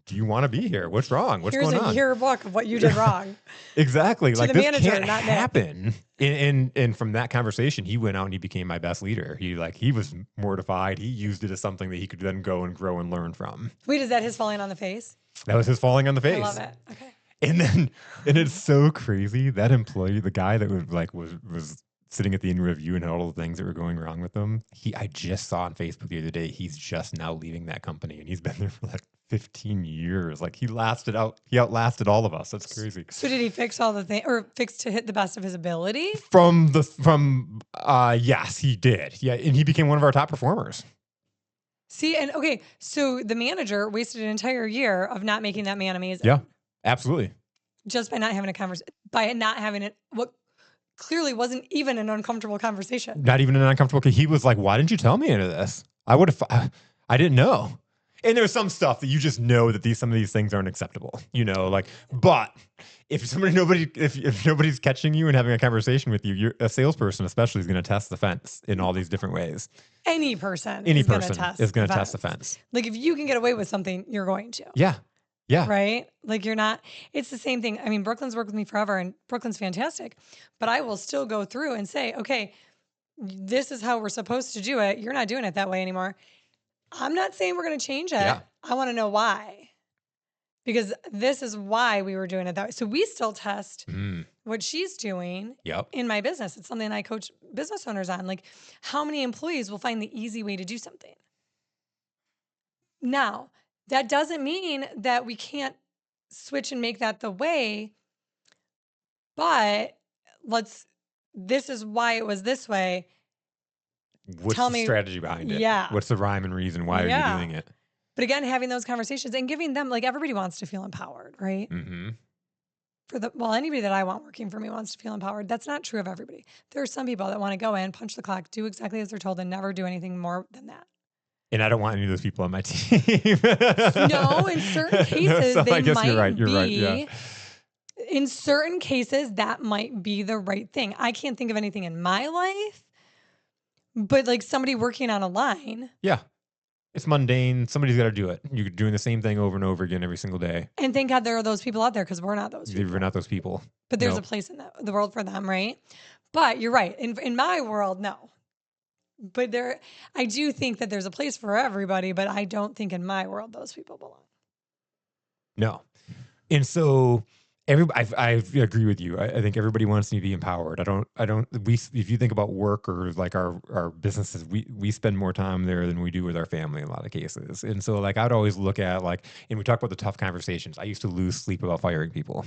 Speaker 1: do you want to be here? What's wrong? What's
Speaker 2: Here's
Speaker 1: going
Speaker 2: a
Speaker 1: on?
Speaker 2: yearbook of what you did wrong.
Speaker 1: Exactly.
Speaker 2: To
Speaker 1: Like
Speaker 2: the
Speaker 1: this
Speaker 2: manager,
Speaker 1: can't
Speaker 2: not Nick.
Speaker 1: happen. And from that conversation, he went out and he became my best leader. He was mortified. He used it as something that he could then go and grow and learn from.
Speaker 2: Wait, is that his falling on the face?
Speaker 1: That was his falling on the face.
Speaker 2: I love it. Okay.
Speaker 1: And it's so crazy. That employee, the guy that was sitting at the end review and had all the things that were going wrong with him. I just saw on Facebook the other day, he's just now leaving that company and he's been there for like 15 years. Like he outlasted all of us. That's crazy.
Speaker 2: So did he fix all the things or fix to hit the best of his ability?
Speaker 1: Yes, he did. Yeah. And he became one of our top performers.
Speaker 2: See, and okay, so the manager wasted an entire year of not making that man amazing.
Speaker 1: Yeah, absolutely.
Speaker 2: Just by not having a conversation, by not having it, what clearly wasn't even an uncomfortable conversation.
Speaker 1: Not even an uncomfortable. He was like, why didn't you tell me any of this? I would have, I didn't know. And there's some stuff that you just know that some of these things aren't acceptable, but if nobody's catching you and having a conversation with you, a salesperson especially is going to test the fence in all these different ways.
Speaker 2: Any person
Speaker 1: is going to test the fence.
Speaker 2: Like if you can get away with something, you're going to.
Speaker 1: Yeah. Yeah.
Speaker 2: Right? Like you're not, it's the same thing. I mean, Brooklyn's worked with me forever and Brooklyn's fantastic, but I will still go through and say, okay, this is how we're supposed to do it. You're not doing it that way anymore. I'm not saying we're going to change it.
Speaker 1: Yeah.
Speaker 2: I want to know why. Because this is why we were doing it that way. So we still test what she's doing in my business. It's something I coach business owners on. Like how many employees will find the easy way to do something? Now, that doesn't mean that we can't switch and make that the way, but this is why it was this way.
Speaker 1: What's
Speaker 2: Tell
Speaker 1: the
Speaker 2: me,
Speaker 1: strategy behind it?
Speaker 2: Yeah.
Speaker 1: What's the rhyme and reason? Why are you doing it?
Speaker 2: But again, having those conversations and giving them, like everybody wants to feel empowered, right?
Speaker 1: Mm-hmm.
Speaker 2: Anybody that I want working for me wants to feel empowered. That's not true of everybody. There are some people that want to go in, punch the clock, do exactly as they're told, and never do anything more than that.
Speaker 1: And I don't want any of those people on my team.
Speaker 2: No, in certain cases,
Speaker 1: so
Speaker 2: they
Speaker 1: I guess
Speaker 2: might
Speaker 1: you're right. You're
Speaker 2: be.
Speaker 1: right. Yeah.
Speaker 2: In certain cases, that might be the right thing. I can't think of anything in my life, but like somebody working on a line.
Speaker 1: Yeah. It's mundane. Somebody's got to do it. You're doing the same thing over and over again every single day.
Speaker 2: And thank God there are those people out there because we're not those people.
Speaker 1: We're not those people.
Speaker 2: But there's a place in the world for them, right? But you're right. In my world, no. But I do think that there's a place for everybody, but I don't think in my world those people belong.
Speaker 1: No. And so I agree with you. I think everybody wants to be empowered. If you think about work or like our businesses, we spend more time there than we do with our family in a lot of cases. And so like, I'd always look at and we talk about the tough conversations. I used to lose sleep about firing people.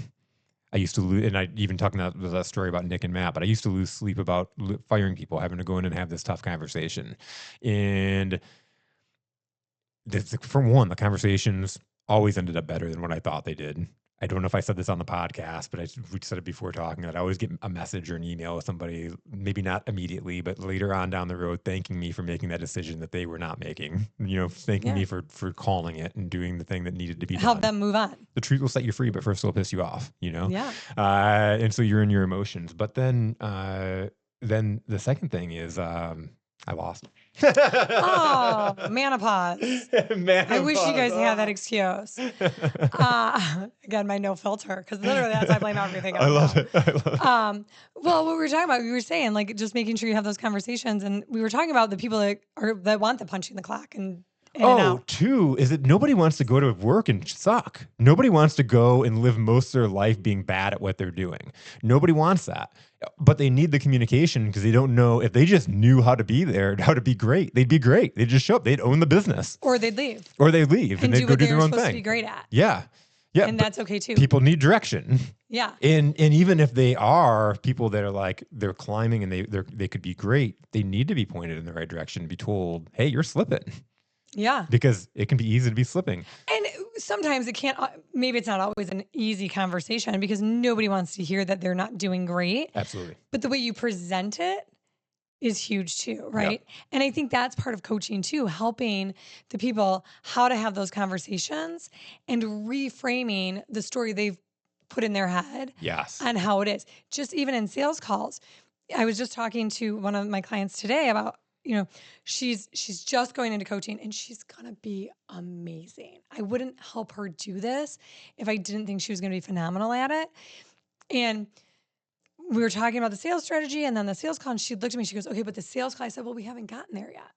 Speaker 1: I used to lose, and I even talking about that story about Nick and Matt, but I used to lose sleep about firing people, having to go in and have this tough conversation. And for one, the conversations always ended up better than what I thought they did. I don't know if I said this on the podcast, but we said it before talking that I always get a message or an email with somebody, maybe not immediately, but later on down the road, thanking me for making that decision that they were not making, thanking me for calling it and doing the thing that needed to be done.
Speaker 2: Help them move on.
Speaker 1: The truth will set you free, but first it'll piss you off,
Speaker 2: Yeah.
Speaker 1: And so you're in your emotions. But then the second thing is I lost.
Speaker 2: Oh, menopause. I wish you guys had that excuse. Again, my no filter, because literally that's I blame everything on.
Speaker 1: I love it.
Speaker 2: Well, what we were talking about, we were saying like just making sure you have those conversations, and we were talking about the people that want the punching the clock and in and
Speaker 1: Oh,
Speaker 2: out.
Speaker 1: two is that nobody wants to go to work and suck. Nobody wants to go and live most of their life being bad at what they're doing. Nobody wants that. But they need the communication because they don't know if they just knew how to be there, how to be great. They'd be great. They'd just show up. They'd own the business.
Speaker 2: Or they'd leave
Speaker 1: Or they'd leave and
Speaker 2: and
Speaker 1: they'd
Speaker 2: do
Speaker 1: go
Speaker 2: what
Speaker 1: do
Speaker 2: they
Speaker 1: their
Speaker 2: were
Speaker 1: own
Speaker 2: supposed to be
Speaker 1: thing.
Speaker 2: great at.
Speaker 1: Yeah. Yeah.
Speaker 2: And
Speaker 1: But
Speaker 2: that's okay too.
Speaker 1: people need direction.
Speaker 2: Yeah.
Speaker 1: And even if they are people that are like they're climbing and they could be great, they need to be pointed in the right direction, be told, hey, you're slipping.
Speaker 2: Yeah.
Speaker 1: Because it can be easy to be slipping.
Speaker 2: And sometimes it can't, maybe it's not always an easy conversation because nobody wants to hear that they're not doing great.
Speaker 1: Absolutely.
Speaker 2: But the way you present it is huge too, right?
Speaker 1: Yep.
Speaker 2: And I think that's part of coaching too, helping the people how to have those conversations and reframing the story they've put in their head
Speaker 1: Yes.
Speaker 2: on how it is. Just even in sales calls. I was just talking to one of my clients today about, she's just going into coaching and she's going to be amazing. I wouldn't help her do this if I didn't think she was going to be phenomenal at it. And we were talking about the sales strategy and then the sales call, and she looked at me, she goes, okay, but the sales call, I said, well, we haven't gotten there yet.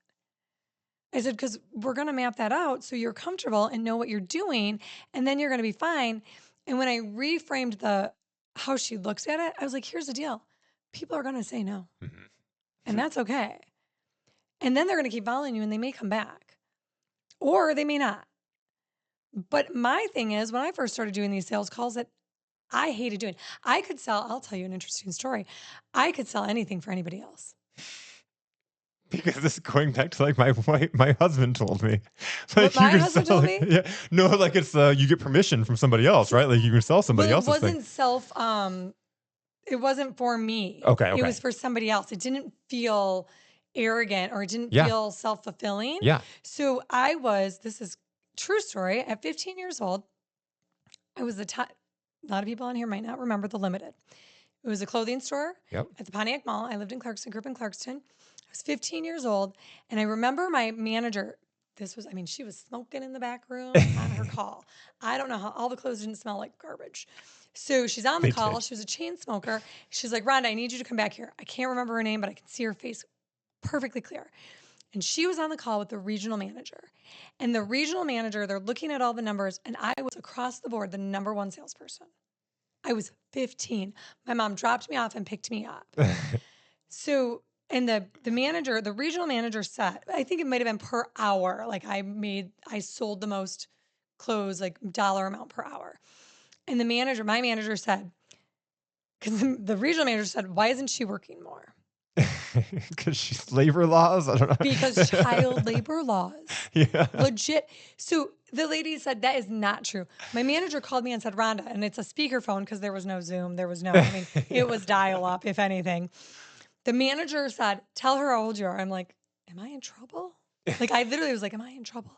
Speaker 2: I said, because we're going to map that out so you're comfortable and know what you're doing, and then you're going to be fine. And when I reframed how she looks at it, I was like, here's the deal. People are going to say no, and that's okay. And then they're going to keep following you and they may come back or they may not. But my thing is, when I first started doing these sales calls that I hated doing, I'll tell you an interesting story. I could sell anything for anybody else.
Speaker 1: Because this is going back to like my husband told me.
Speaker 2: What
Speaker 1: Like
Speaker 2: my
Speaker 1: can
Speaker 2: husband
Speaker 1: sell
Speaker 2: told
Speaker 1: it-
Speaker 2: me?
Speaker 1: Yeah. No, like it's you get permission from somebody else, right? Like you can sell somebody
Speaker 2: Well, it
Speaker 1: else's thing.
Speaker 2: wasn't it wasn't for me.
Speaker 1: Okay.
Speaker 2: It was for somebody else. It didn't feel arrogant or it didn't
Speaker 1: Yeah.
Speaker 2: feel self-fulfilling.
Speaker 1: Yeah.
Speaker 2: So this is true story. At 15 years old, I was a lot of people on here might not remember the Limited. It was a clothing store
Speaker 1: Yep.
Speaker 2: at the Pontiac Mall. I lived in Clarkston, grew up in Clarkston. I was 15 years old, and I remember my manager. She was smoking in the back room on her call. I don't know how all the clothes didn't smell like garbage. So she's on the
Speaker 1: They
Speaker 2: call.
Speaker 1: did.
Speaker 2: She was a chain smoker. She's like, Rhonda, I need you to come back here. I can't remember her name, but I can see her face perfectly clear. And she was on the call with the regional manager. And the regional manager, they're looking at all the numbers, and I was across the board the number one salesperson. I was 15. My mom dropped me off and picked me up. So, and the regional manager said, I think it might have been per hour. Like I sold the most clothes, like dollar amount per hour. And my manager said, because the regional manager said, why isn't she working more?
Speaker 1: Because she's labor laws. I don't know.
Speaker 2: Because child labor laws.
Speaker 1: Yeah.
Speaker 2: Legit. So the lady said, that is not true. My manager called me and said, Rhonda, and it's a speakerphone because there was no Zoom. It was dial up, if anything. The manager said, tell her how old you are. I'm like, am I in trouble? Like, I literally was like, am I in trouble?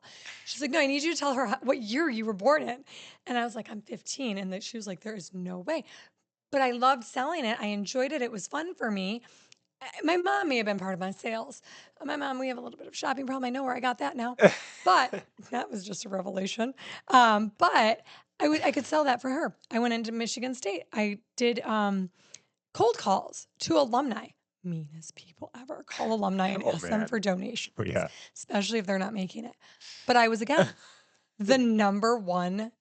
Speaker 2: She's like, no, I need you to tell her what year you were born in. And I was like, I'm 15. And she was like, there is no way. But I loved selling it. I enjoyed it. It was fun for me. My mom may have been part of my sales. My mom, we have a little bit of shopping problem. I know where I got that now. But that was just a revelation. But I could sell that for her. I went into Michigan State. I did cold calls to alumni. Meanest people ever. Call alumni and ask them for donations.
Speaker 1: But yeah.
Speaker 2: Especially if they're not making it. But I was, again, the number one,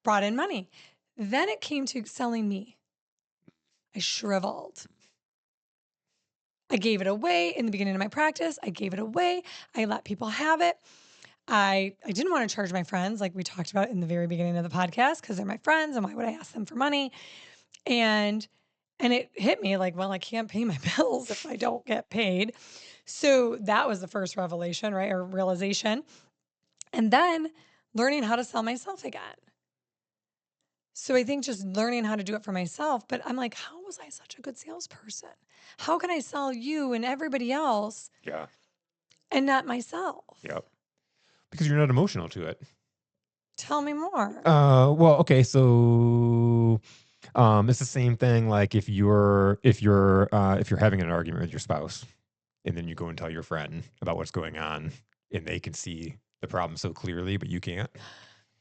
Speaker 2: brought in money. Then it came to selling me. I shriveled. I gave it away in the beginning of my practice. I gave it away. I let people have it. I didn't want to charge my friends like we talked about in the very beginning of the podcast because they're my friends and why would I ask them for money? And it hit me like, well, I can't pay my bills if I don't get paid. So that was the first revelation, right? Or realization. And then learning how to sell myself again. So I think just learning how to do it for myself, but I'm like, how was I such a good salesperson? How can I sell you and everybody else
Speaker 1: Yeah.
Speaker 2: and not myself?
Speaker 1: Yep. Because you're not emotional to it.
Speaker 2: Tell me more.
Speaker 1: Well, okay, so it's the same thing like if you're having an argument with your spouse and then you go and tell your friend about what's going on and they can see the problem so clearly, but you can't.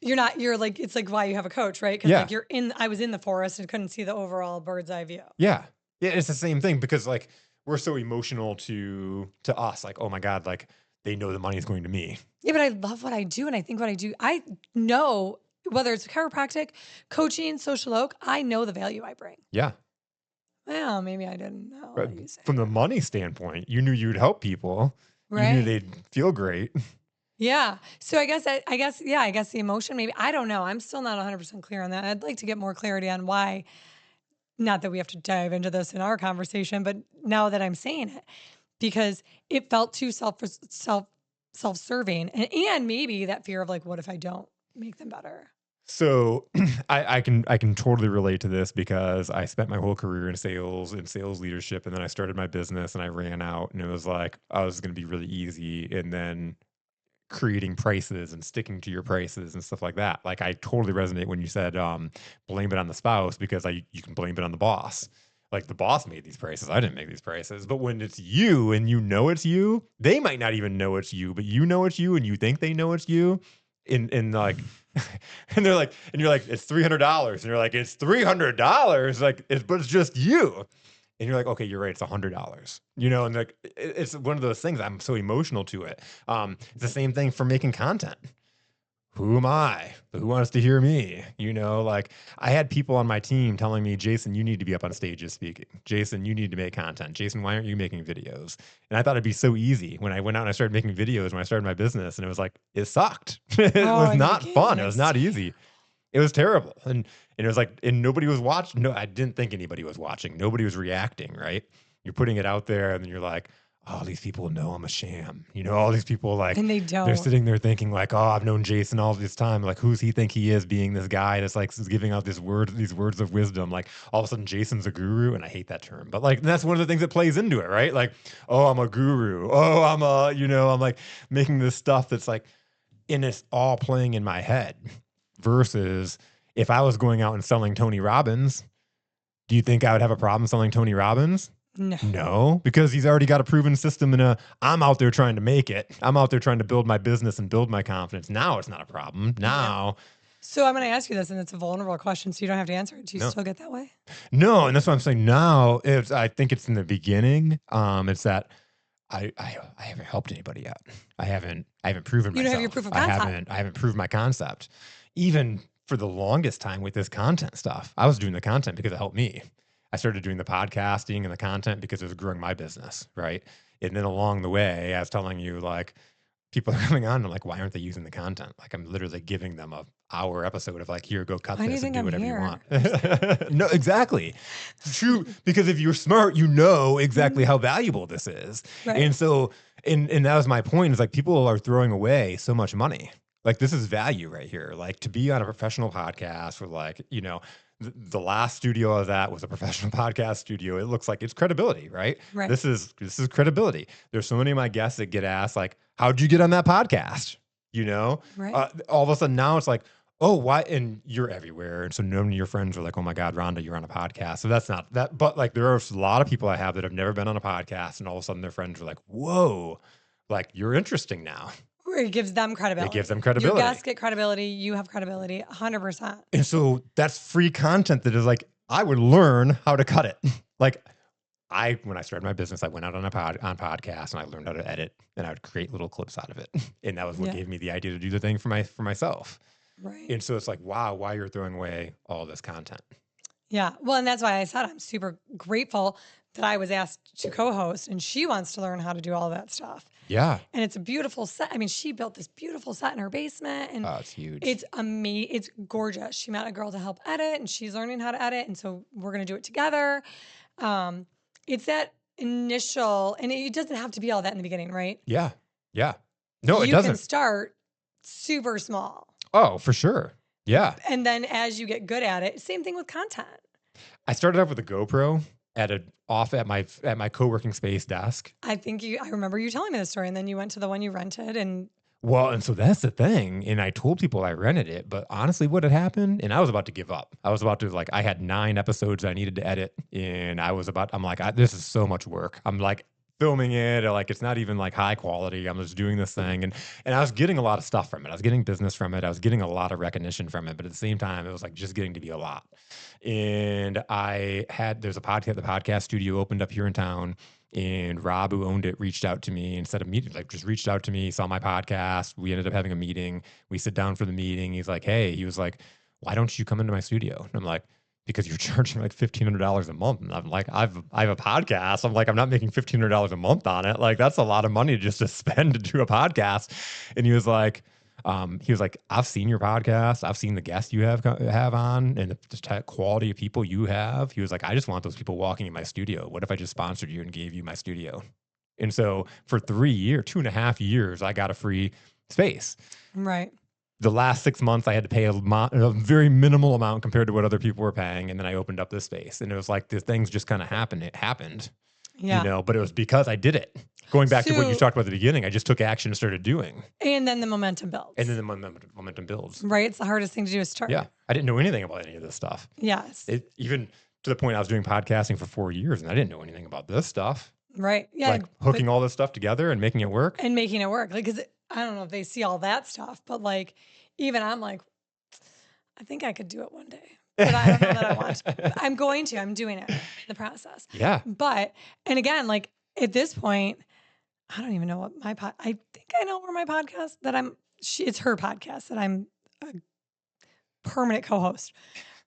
Speaker 2: You're like, it's like why you have a coach, right? Because
Speaker 1: Yeah.
Speaker 2: like I was in the forest and couldn't see the overall bird's eye view.
Speaker 1: Yeah. Yeah, it's the same thing because like we're so emotional to us, like, oh my God, like they know the money is going to me.
Speaker 2: Yeah, but I love what I do, and I think what I do, I know whether it's chiropractic, coaching, social oak, I know the value I bring.
Speaker 1: Yeah.
Speaker 2: Well, maybe I didn't know
Speaker 1: But
Speaker 2: that you say
Speaker 1: from the
Speaker 2: that.
Speaker 1: money standpoint, you knew you'd help people. You knew
Speaker 2: Right.
Speaker 1: they'd feel great.
Speaker 2: Yeah. So I guess the emotion maybe I don't know. I'm still not 100% clear on that. I'd like to get more clarity on why, not that we have to dive into this in our conversation, but now that I'm saying it, because it felt too self-serving and maybe that fear of like, what if I don't make them better?
Speaker 1: So I can totally relate to this because I spent my whole career in sales and sales leadership, and then I started my business and I ran out, and it was like I was going to be really easy, and then creating prices and sticking to your prices and stuff like that. Like I totally resonate when you said blame it on the spouse, because you can blame it on the boss. Like the boss made these prices. I didn't make these prices. But when it's you and you know it's you, they might not even know it's you, but you know it's you and you think they know it's you. And like and they're like, and you're like, it's $300. And you're like, it's $300. Like but it's just you. And you're like, okay, you're right. It's $100, and like, it's one of those things. I'm so emotional to it. It's the same thing for making content. Who am I? Who wants to hear me? Like I had people on my team telling me, Jason, you need to be up on stages speaking. Jason, you need to make content. Jason, why aren't you making videos? And I thought it'd be so easy when I went out and I started making videos when I started my business. And it was like, it sucked. It
Speaker 2: Oh,
Speaker 1: was
Speaker 2: in the
Speaker 1: not fun.
Speaker 2: beginning,
Speaker 1: It was
Speaker 2: it's
Speaker 1: not easy. It was terrible. And it was like, and nobody was watching. No, I didn't think anybody was watching. Nobody was reacting, right? You're putting it out there and then you're like, oh, these people know I'm a sham. All these people, like,
Speaker 2: and they
Speaker 1: they're
Speaker 2: don't.
Speaker 1: sitting there thinking like, oh, I've known Jason all this time. Like, who's he think he is, being this guy that's like is giving out these words of wisdom. Like all of a sudden Jason's a guru. And I hate that term, but like, that's one of the things that plays into it, right? Like, oh, I'm a guru. Oh, I'm like making this stuff that's like, and it's all playing in my head versus if I was going out and selling Tony Robbins, do you think I would have a problem selling Tony Robbins?
Speaker 2: No.
Speaker 1: No, because he's already got a proven system I'm out there trying to make it. I'm out there trying to build my business and build my confidence. Now it's not a problem.
Speaker 2: Yeah.
Speaker 1: Now,
Speaker 2: So I'm going to ask you this, and it's a vulnerable question, so you don't have to answer it. Do you
Speaker 1: no.
Speaker 2: still get that way?
Speaker 1: No, and that's what I'm saying. Now, I think it's in the beginning. It's that I haven't helped anybody yet. I haven't proven
Speaker 2: You don't have your
Speaker 1: myself.
Speaker 2: proof of
Speaker 1: I
Speaker 2: concept.
Speaker 1: haven't proved my concept. Even for the longest time with this content stuff, I was doing the content because it helped me. I started doing the podcasting and the content because it was growing my business, right? And then along the way, I was telling you, like, people are coming on and I'm like, why aren't they using the content? Like I'm literally giving them a hour episode of like, here, go cut
Speaker 2: Why do you
Speaker 1: this and
Speaker 2: think
Speaker 1: do
Speaker 2: I'm
Speaker 1: whatever you
Speaker 2: here?
Speaker 1: want. No, exactly. True. Because if you're smart, you know exactly how valuable this is.
Speaker 2: Right.
Speaker 1: And so, and that was my point, is like people are throwing away so much money. Like this is value right here. Like to be on a professional podcast with like, the last studio I was at was a professional podcast studio. It looks like it's credibility, right?
Speaker 2: Right.
Speaker 1: This is credibility. There's so many of my guests that get asked like, how'd you get on that podcast?
Speaker 2: Right.
Speaker 1: All of a sudden now it's like, oh, why? And you're everywhere. And so none of your friends are like, oh my God, Rhonda, you're on a podcast. So that's not that. But like, there are a lot of people I have that have never been on a podcast. And all of a sudden their friends are like, whoa, like you're interesting now.
Speaker 2: Or it gives them
Speaker 1: It
Speaker 2: credibility.
Speaker 1: gives them
Speaker 2: Your
Speaker 1: credibility.
Speaker 2: guests get credibility. You have credibility. 100%.
Speaker 1: And so that's free content that is like, I would learn how to cut it. Like when I started my business, I went out on on podcasts and I learned how to edit, and I would create little clips out of it. And that was what
Speaker 2: Yeah.
Speaker 1: gave me the idea to do the thing for myself.
Speaker 2: Right.
Speaker 1: And so it's like, wow, why you're throwing away all this content.
Speaker 2: Yeah. Well, and that's why I said I'm super grateful that I was asked to co-host, and she wants to learn how to do all that stuff.
Speaker 1: Yeah.
Speaker 2: And it's a beautiful set. I mean, she built this beautiful set in her basement, and
Speaker 1: Oh, it's huge.
Speaker 2: it's amazing. It's gorgeous. She met a girl to help edit, and she's learning how to edit, and so we're gonna do it together. It's that initial, and it doesn't have to be all that in the beginning, right?
Speaker 1: Yeah. Yeah. No, it
Speaker 2: You can
Speaker 1: doesn't.
Speaker 2: start super small,
Speaker 1: Oh, for sure. Yeah.
Speaker 2: and then as you get good at it, same thing with content.
Speaker 1: I started off with a GoPro at my co-working space desk.
Speaker 2: I remember you telling me the story, and then you went to the one you rented, and
Speaker 1: Well, and so that's the thing. And I told people I rented it, but honestly, what had happened, and I was about to give up. I was about to like, I had 9 episodes I needed to edit, and I'm like, this is so much work. I'm like filming it, or like it's not even like high quality. I'm just doing this thing, and I was getting a lot of stuff from it. I was getting business from it. I was getting a lot of recognition from it, but at the same time, it was like just getting to be a lot. And there's a podcast, the podcast studio opened up here in town. And Rob, who owned it, reached out to me instead of meeting, like just reached out to me, saw my podcast. We ended up having a meeting. We sit down for the meeting. He's like, hey, he was like, why don't you come into my studio? And I'm like, because you're charging like $1,500 a month. And I'm like, I have a podcast. I'm like, I'm not making $1,500 a month on it. Like, that's a lot of money just to spend to do a podcast. And he was like, I've seen your podcast. I've seen the guests you have on and the quality of people you have. He was like, I just want those people walking in my studio. What if I just sponsored you and gave you my studio? And so for 2.5 years, I got a free space.
Speaker 2: Right.
Speaker 1: The last 6 months, I had to pay a very minimal amount compared to what other people were paying. And then I opened up this space. And it was like, the things just kind of happened. It happened,
Speaker 2: Yeah.
Speaker 1: but it was because I did it. Going back to what you
Speaker 2: So-
Speaker 1: talked about at the beginning, I just took action and started doing.
Speaker 2: And then the momentum builds.
Speaker 1: And then the momentum builds.
Speaker 2: Right. It's the hardest thing to do is start.
Speaker 1: Yeah. I didn't know anything about any of this stuff.
Speaker 2: Yes.
Speaker 1: Even to the point I was doing podcasting for 4 years and I didn't know anything about this stuff.
Speaker 2: Right. Yeah.
Speaker 1: Like hooking all this stuff together and making it work.
Speaker 2: And making it work. Like, 'cause I don't know if they see all that stuff, but like, even I'm like, I think I could do it one day, but I don't know that I want to. I'm going to. I'm doing it in the process.
Speaker 1: Yeah.
Speaker 2: But, and again, like at this point, I don't even know what I think I know where my podcast it's her podcast that I'm a permanent co-host.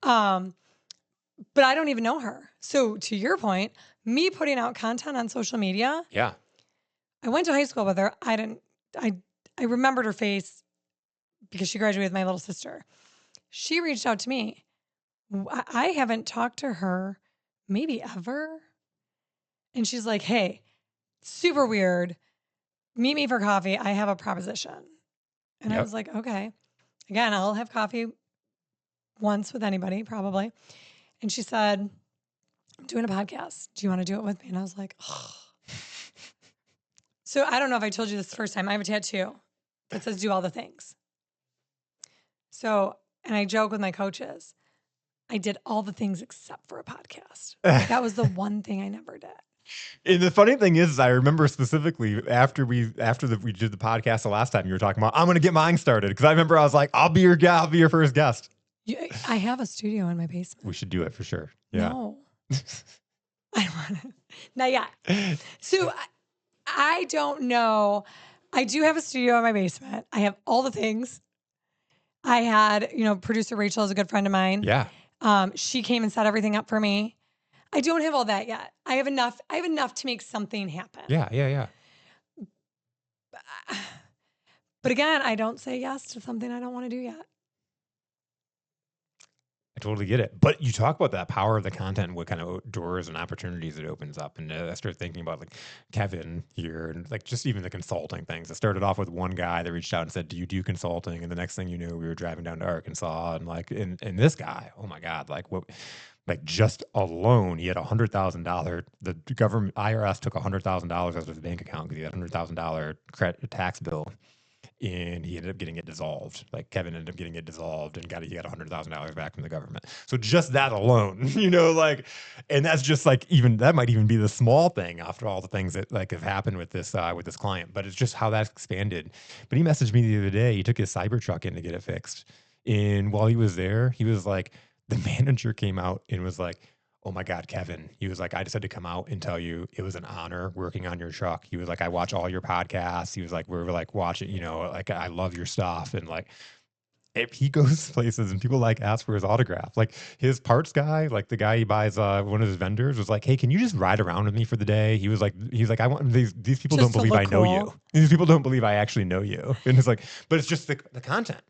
Speaker 2: But I don't even know her. So to your point, me putting out content on social media,
Speaker 1: Yeah.
Speaker 2: I went to high school with her. I remembered her face because she graduated with my little sister. She reached out to me. I haven't talked to her maybe ever. And she's like, hey, super weird. Meet me for coffee. I have a proposition. And I
Speaker 1: Yep.
Speaker 2: was like, okay. Again, I'll have coffee once with anybody, probably. And she said, I'm doing a podcast. Do you want to do it with me? And I was like, oh. So I don't know if I told you this the first time. I have a tattoo that says do all the things. So, and I joke with my coaches, I did all the things except for a podcast. That was the one thing I never did.
Speaker 1: And the funny thing is, I remember specifically after we did the podcast the last time, you were talking about, I'm going to get mine started. Because I remember I was like, I'll be your first guest.
Speaker 2: I have a studio in my basement.
Speaker 1: We should do it for sure. Yeah.
Speaker 2: No. I don't want it. Not yet. So I don't know. I do have a studio in my basement. I have all the things. I had, producer Rachel is a good friend of mine.
Speaker 1: Yeah.
Speaker 2: She came and set everything up for me. I don't have all that yet. I have enough to make something happen.
Speaker 1: Yeah.
Speaker 2: But again, I don't say yes to something I don't want to do yet.
Speaker 1: I totally get it. But you talk about that power of the content and what kind of doors and opportunities it opens up. And I started thinking about like Kevin here and like just even the consulting things. I started off with one guy that reached out and said, do you do consulting? And the next thing you knew, we were driving down to Arkansas and like, and this guy, oh my God, like what, like just alone, he had $100,000. The government IRS took $100,000 out of his bank account because he had $100,000 credit tax bill. And he ended up getting it dissolved. Like Kevin ended up getting it dissolved and he got $100,000 back from the government. So just that alone, and that's just like that might even be the small thing after all the things that like have happened with this client. But it's just how that's expanded. But he messaged me the other day. He took his Cybertruck in to get it fixed, and while he was there, he was like, the manager came out and was like, oh my God, Kevin. He was like, I just had to come out and tell you it was an honor working on your truck. He was like, I watch all your podcasts. He was like, we're like watching, like I love your stuff. And like, if he goes places and people like ask for his autograph, like his parts guy, like the guy he buys, one of his vendors was like, hey, can you just ride around with me for the day? He's like, I want these people
Speaker 2: Just
Speaker 1: don't
Speaker 2: to
Speaker 1: believe I
Speaker 2: look
Speaker 1: know
Speaker 2: cool.
Speaker 1: you. These people don't believe I actually know you. And it's like, but it's just the content.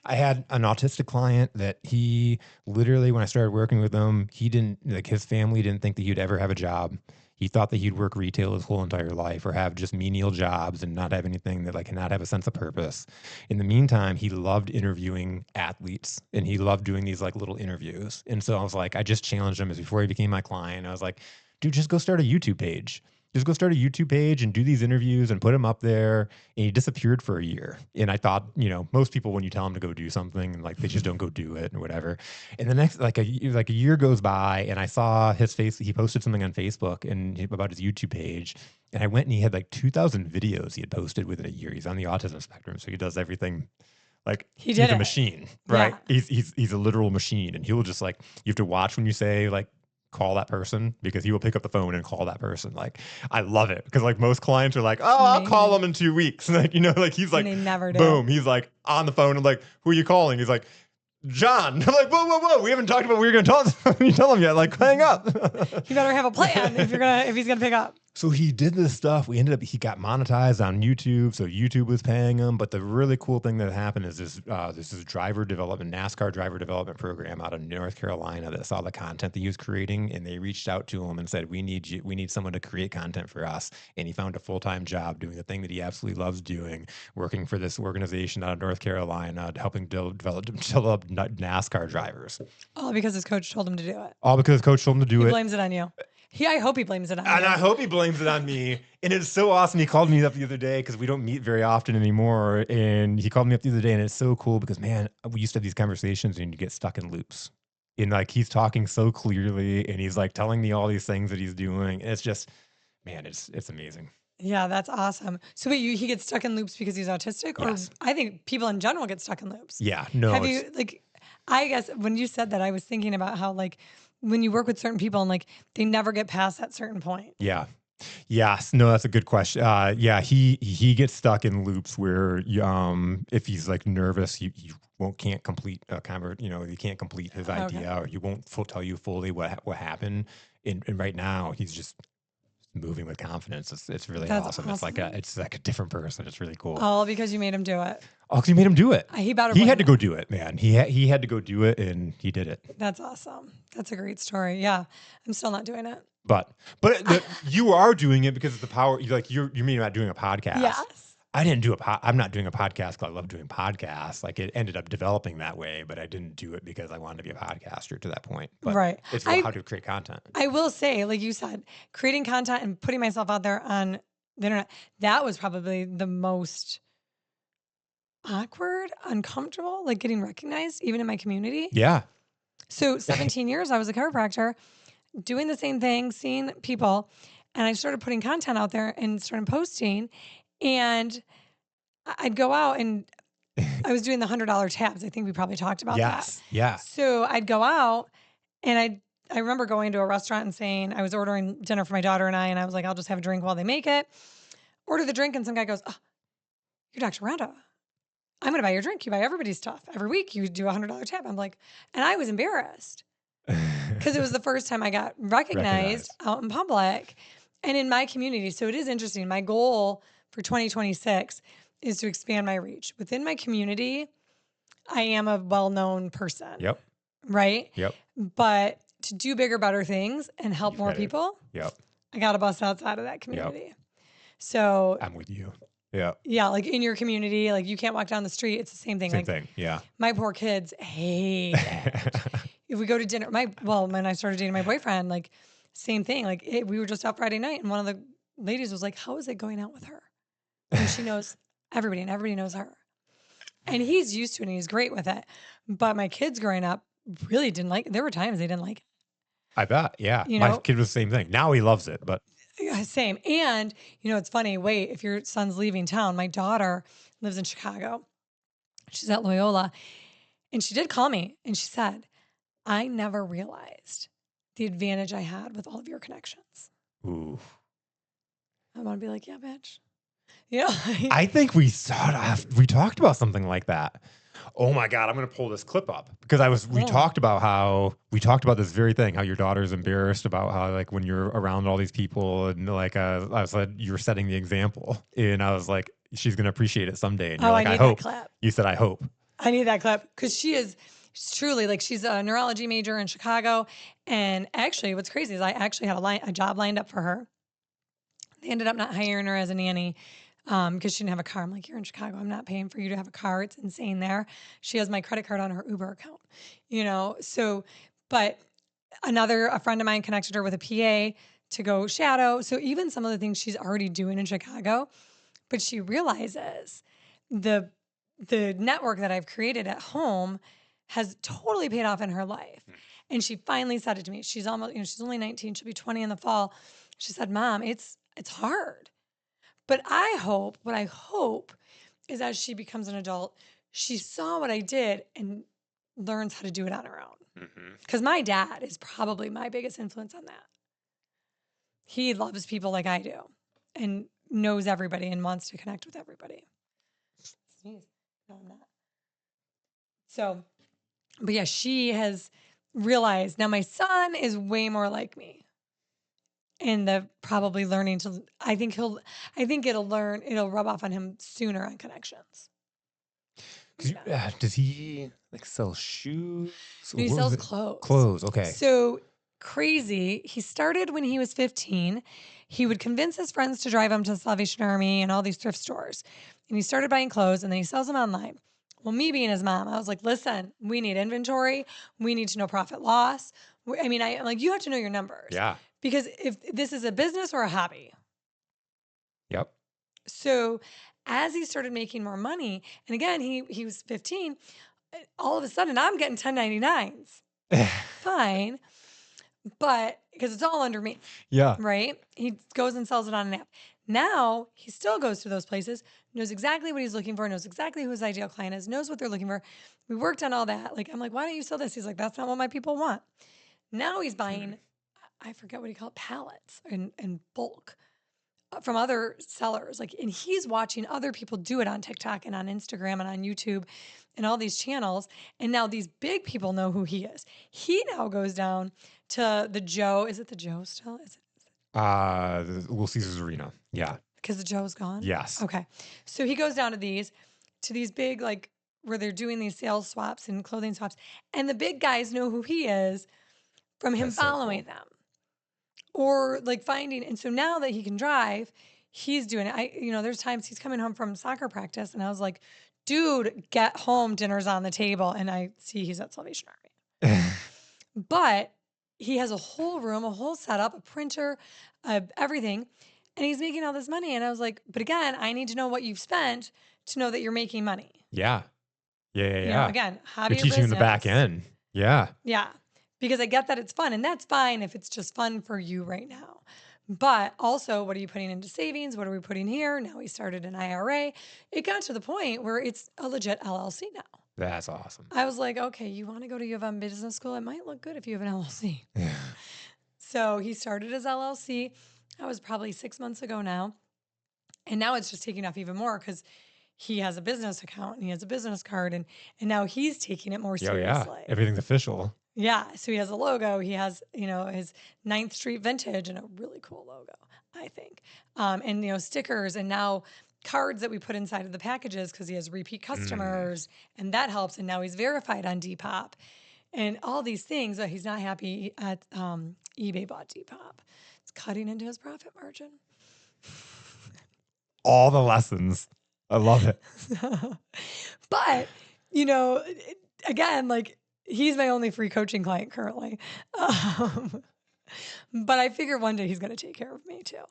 Speaker 1: I had an autistic client that he literally, when I started working with him, he didn't, like his family didn't think that he'd ever have a job. He thought that he'd work retail his whole entire life or have just menial jobs and not have anything that like not have a sense of purpose. In the meantime, he loved interviewing athletes and he loved doing these like little interviews. And so I was like, I just challenged him as before he became my client. I was like, dude, just go start a YouTube page. Just go start a YouTube page and do these interviews and put him up there. And he disappeared for a year. And I thought, most people, when you tell them to go do something, like they just don't go do it or whatever. And the next, like a year goes by and I saw his face. He posted something on Facebook and about his YouTube page. And I went and he had like 2,000 videos he had posted within a year. He's on the autism spectrum. So he does everything. Like he's a machine, right?
Speaker 2: Yeah.
Speaker 1: He's a literal machine. And he'll just like, you have to watch when you say like, call that person because he will pick up the phone and call that person. Like, I love it because like most clients are like, oh, I'll call
Speaker 2: Amazing.
Speaker 1: them in 2 weeks. Like, like he's
Speaker 2: And
Speaker 1: like,
Speaker 2: they never do.
Speaker 1: boom. He's like on the phone and like, who are you calling? He's like, John. I'm like, whoa, whoa, whoa. We haven't talked about what we were going to tell you tell him yet. Like, hang up.
Speaker 2: You better have a plan if he's gonna pick up.
Speaker 1: So he did this stuff. He got monetized on YouTube. So YouTube was paying him. But the really cool thing that happened is this is driver development, NASCAR driver development program out of North Carolina that saw the content that he was creating. And they reached out to him and said, we need someone to create content for us. And he found a full-time job doing the thing that he absolutely loves doing, working for this organization out of North Carolina, helping develop NASCAR drivers.
Speaker 2: All because his coach told him to do it.
Speaker 1: All because coach told him to do
Speaker 2: He
Speaker 1: it.
Speaker 2: blames it on you. I hope he blames it on
Speaker 1: And
Speaker 2: you.
Speaker 1: I hope he blames it on me. And it's so awesome. He called me up the other day because we don't meet very often anymore. And he called me up the other day, and it's so cool because, man, we used to have these conversations and you get stuck in loops. And like he's talking so clearly, and he's like telling me all these things that he's doing. And it's just, man, it's amazing.
Speaker 2: Yeah, that's awesome. So wait, he gets stuck in loops because he's autistic, or
Speaker 1: Yes.
Speaker 2: I think people in general get stuck in loops.
Speaker 1: Yeah, no.
Speaker 2: Have you like? I guess when you said that, I was thinking about how like when you work with certain people and like they never get past that certain point.
Speaker 1: Yeah. Yes. No, that's a good question. Yeah, he gets stuck in loops where if he's like nervous, he can't complete a he can't complete his idea, or he won't tell you fully what happened. And right now he's just moving with confidence. It's really
Speaker 2: That's
Speaker 1: awesome. It's like a different person. It's really cool.
Speaker 2: All because you made him do it.
Speaker 1: Oh, because you made him do it.
Speaker 2: He better.
Speaker 1: He
Speaker 2: blame
Speaker 1: had to
Speaker 2: it.
Speaker 1: go do it, man. He had to go do it, and he did it.
Speaker 2: That's awesome. That's a great story. Yeah, I'm still not doing it.
Speaker 1: But you are doing it because of the power. You mean about doing a podcast?
Speaker 2: Yes.
Speaker 1: I didn't do I'm not doing a podcast because I love doing podcasts. Like it ended up developing that way, but I didn't do it because I wanted to be a podcaster to that point. But
Speaker 2: Right.
Speaker 1: it's how to create content.
Speaker 2: I will say, like you said, creating content and putting myself out there on the internet, that was probably the most awkward, uncomfortable, like getting recognized, even in my community.
Speaker 1: Yeah.
Speaker 2: So 17 years, I was a chiropractor doing the same thing, seeing people, and I started putting content out there and started posting. And I'd go out and I was doing the $100 tabs. I think we probably talked about that.
Speaker 1: Yes. Yeah.
Speaker 2: So I'd go out and I remember going to a restaurant and saying, I was ordering dinner for my daughter and I was like, I'll just have a drink while they make it. Order the drink, and some guy goes, oh, you're Dr. Ronda. I'm going to buy your drink. You buy everybody's stuff. Every week you do a $100 tab. I'm like, and I was embarrassed because it was the first time I got recognized out in public and in my community. So it is interesting. My goal for 2026 is to expand my reach. Within my community, I am a well-known person.
Speaker 1: Yep.
Speaker 2: Right?
Speaker 1: Yep.
Speaker 2: But to do bigger, better things and help more people,
Speaker 1: Yep.
Speaker 2: I got to bust outside of that community. So
Speaker 1: I'm with you. Yeah.
Speaker 2: Yeah, like in your community, like you can't walk down the street. It's the same thing.
Speaker 1: Same thing. Yeah.
Speaker 2: My poor kids hate it. If we go to dinner, when I started dating my boyfriend, like same thing. Like we were just out Friday night, and one of the ladies was like, "How is it going out with her?" And she knows everybody, and everybody knows her. And he's used to it, and he's great with it. But my kids growing up really didn't like it. There were times they didn't like it.
Speaker 1: I bet. Yeah.
Speaker 2: You
Speaker 1: My
Speaker 2: know?
Speaker 1: kid was the same thing. Now he loves it, but
Speaker 2: Yeah, same. And, it's funny. Wait, if your son's leaving town, my daughter lives in Chicago. She's at Loyola. And she did call me and she said, I never realized the advantage I had with all of your connections.
Speaker 1: ooh.
Speaker 2: I want to be like, yeah, bitch.
Speaker 1: I think we talked about something like that. Oh my God, I'm going to pull this clip up because we talked about this very thing, how your daughter's embarrassed about how like when you're around all these people and like I said you're setting the example, and I was like she's going to appreciate it someday, and you're like
Speaker 2: I need
Speaker 1: hope.
Speaker 2: that clip.
Speaker 1: You said I hope.
Speaker 2: I need that clip because she's truly like she's a neurology major in Chicago, and actually what's crazy is I actually had a job lined up for her. They ended up not hiring her as a nanny. Because she didn't have a car. I'm like, you're in Chicago. I'm not paying for you to have a car. It's insane there. She has my credit card on her Uber account, So, but a friend of mine connected her with a PA to go shadow. So even some of the things she's already doing in Chicago, but she realizes the network that I've created at home has totally paid off in her life. And she finally said it to me. She's almost, she's only 19. She'll be 20 in the fall. She said, Mom, it's hard. But what I hope is as she becomes an adult, she saw what I did and learns how to do it on her own. Because my dad is probably my biggest influence on that. He loves people like I do and knows everybody and wants to connect with everybody. Sneeze. No, I'm not. So, but yeah, she has realized now my son is way more like me. And the probably learning to, I think it'll rub off on him sooner on connections.
Speaker 1: Does he like sell shoes?
Speaker 2: No, he
Speaker 1: What was
Speaker 2: sells
Speaker 1: it?
Speaker 2: clothes.
Speaker 1: Clothes. Okay.
Speaker 2: So crazy. He started when he was 15. He would convince his friends to drive him to the Salvation Army and all these thrift stores. And he started buying clothes and then he sells them online. Well, me being his mom, I was like, listen, we need inventory. We need to know profit loss. I'm like, you have to know your numbers.
Speaker 1: Yeah.
Speaker 2: Because if this is a business or a hobby.
Speaker 1: Yep.
Speaker 2: So as he started making more money, and again, he was 15, all of a sudden I'm getting 1099s. Fine. But because it's all under me,
Speaker 1: Yeah.
Speaker 2: right? He goes and sells it on an app. Now he still goes to those places, knows exactly what he's looking for, knows exactly who his ideal client is, knows what they're looking for. We worked on all that. Like, I'm like, why don't you sell this? He's like, that's not what my people want. Now he's buying, I forget what he called it, pallets in bulk from other sellers. Like, and he's watching other people do it on TikTok and on Instagram and on YouTube and all these channels. And now these big people know who he is. He now goes down to the Joe. Is it the Joe still? Is it?
Speaker 1: The Little Caesars Arena. Yeah.
Speaker 2: Because the Joe's gone?
Speaker 1: Yes.
Speaker 2: Okay. So he goes down to these big, like, where they're doing these sales swaps and clothing swaps. And the big guys know who he is from him
Speaker 1: That's so cool.
Speaker 2: following them or like finding. And so now that he can drive, he's doing it. There's times he's coming home from soccer practice and I was like, dude, get home. Dinner's on the table. And I see he's at Salvation Army. But he has a whole room, a whole setup, a printer, everything. And he's making all this money. And I was like, but again, I need to know what you've spent to know that you're making money.
Speaker 1: Yeah. Yeah.
Speaker 2: Again, hobby
Speaker 1: You're
Speaker 2: or
Speaker 1: teaching him the back
Speaker 2: business.
Speaker 1: end. Yeah.
Speaker 2: Yeah. Because I get that it's fun. And that's fine if it's just fun for you right now. But also, what are you putting into savings? What are we putting here? Now we started an IRA. It got to the point where it's a legit LLC now.
Speaker 1: That's awesome.
Speaker 2: I was like, okay, you want to go to U of M Business School? It might look good if you have an LLC.
Speaker 1: Yeah.
Speaker 2: So he started his LLC. That was probably 6 months ago now. And now it's just taking off even more because he has a business account and he has a business card and now he's taking it more seriously.
Speaker 1: Everything's official.
Speaker 2: Yeah. So he has a logo. He has, his 9th Street Vintage and a really cool logo, I think. And, stickers and now cards that we put inside of the packages because he has repeat customers and that helps. And now he's verified on Depop and all these things that he's not happy at eBay bought Depop. It's cutting into his profit margin.
Speaker 1: All the lessons. I love it.
Speaker 2: But, again, like he's my only free coaching client currently. But I figure one day he's going to take care of me too.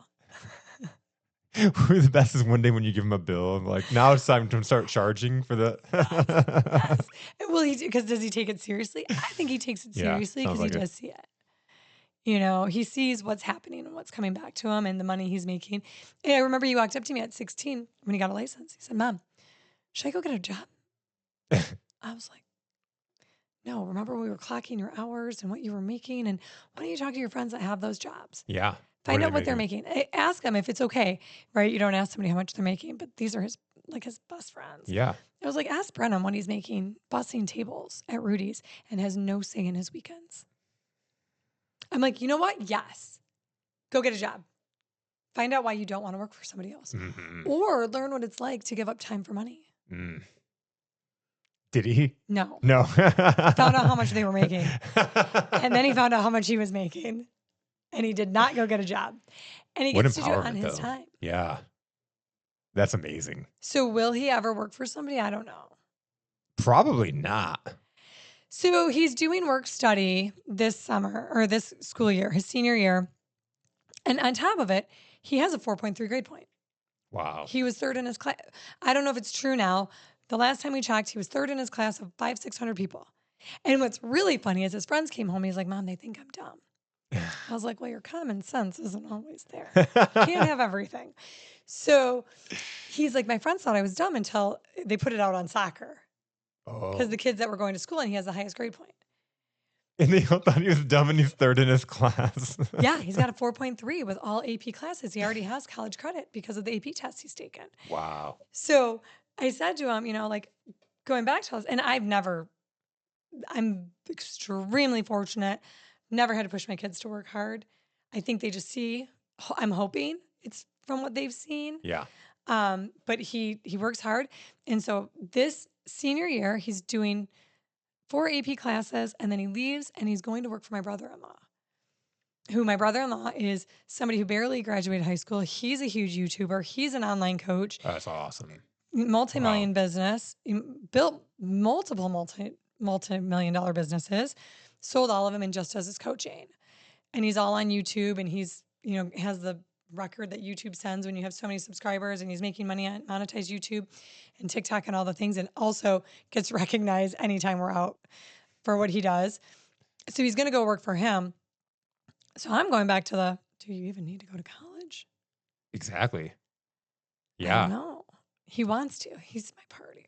Speaker 1: The best is one day when you give him a bill and like, now it's time to start charging for the.
Speaker 2: Yes. Well, because does he take it seriously? I think he takes it seriously because he does see it. He sees what's happening and what's coming back to him and the money he's making. And I remember you walked up to me at 16 when he got a license. He said, Mom, should I go get a job? I was like, no, remember we were clocking your hours and what you were making. And why don't you talk to your friends that have those jobs?
Speaker 1: Yeah.
Speaker 2: Find out what they're making. Ask them if it's okay, right? You don't ask somebody how much they're making, but these are his best friends.
Speaker 1: Yeah.
Speaker 2: I was like, ask Brenham what he's making bussing tables at Rudy's and has no say in his weekends. I'm like, you know what? Yes. Go get a job. Find out why you don't want to work for somebody else. Or learn what it's like to give up time for money.
Speaker 1: Did he?
Speaker 2: No.
Speaker 1: No.
Speaker 2: Found out how much they were making. And then he found out how much he was making. And he did not go get a job. And he gets to do it on his time.
Speaker 1: Yeah. That's amazing.
Speaker 2: So will he ever work for somebody? I don't know.
Speaker 1: Probably not.
Speaker 2: So he's doing work study this summer or this school year, his senior year. And on top of it, he has a 4.3 grade point.
Speaker 1: Wow.
Speaker 2: He was third in his class. I don't know if it's true now. The last time we checked, he was third in his class of 600 people. And what's really funny is his friends came home. He's like, Mom, they think I'm dumb. I was like, well, your common sense isn't always there. Can't have everything. So he's like, my friends thought I was dumb until they put it out on soccer. Because the kids that were going to school and he has the highest grade point.
Speaker 1: And they all thought he was dumb and he's third in his class.
Speaker 2: Yeah, he's got a 4.3 with all AP classes. He already has college credit because of the AP test he's taken.
Speaker 1: Wow.
Speaker 2: So I said to him, like going back to us, and I'm extremely fortunate, never had to push my kids to work hard. I think they just see, I'm hoping it's from what they've seen.
Speaker 1: Yeah.
Speaker 2: But he works hard. And so this senior year, he's doing 4 AP classes and then he leaves and he's going to work for my brother-in-law, who my brother-in-law is somebody who barely graduated high school. He's a huge YouTuber. He's an online coach,
Speaker 1: That's awesome. Wow.
Speaker 2: multi-million business, built multiple multi-million dollar businesses, sold all of them and just does his coaching. And he's all on YouTube and he's, has the record that YouTube sends when you have so many subscribers, and he's making money on monetize YouTube and TikTok and all the things, and also gets recognized anytime we're out for what he does. So he's going to go work for him. So I'm going back to do you even need to go to college?
Speaker 1: Exactly.
Speaker 2: I don't
Speaker 1: Yeah.
Speaker 2: know. He wants to. He's my partier.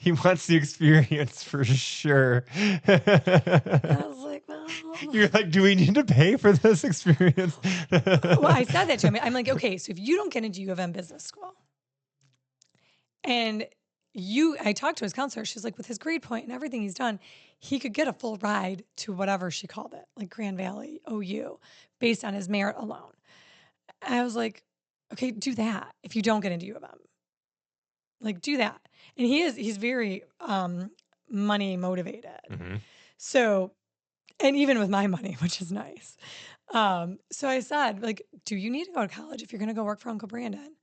Speaker 1: He wants the experience for sure.
Speaker 2: I was like, well,
Speaker 1: You're like, do we need to pay for this experience?
Speaker 2: I said that to him. I'm like, okay, so if you don't get into U of M business school, and I talked to his counselor, she's like, with his grade point and everything he's done, he could get a full ride to whatever she called it, like Grand Valley, OU, based on his merit alone. I was like, okay, do that if you don't get into U of M. Like, do that. And he's very money motivated.
Speaker 1: Mm-hmm.
Speaker 2: So, and even with my money, which is nice. So I said, like, do you need to go to college if you're going to go work for Uncle Brandon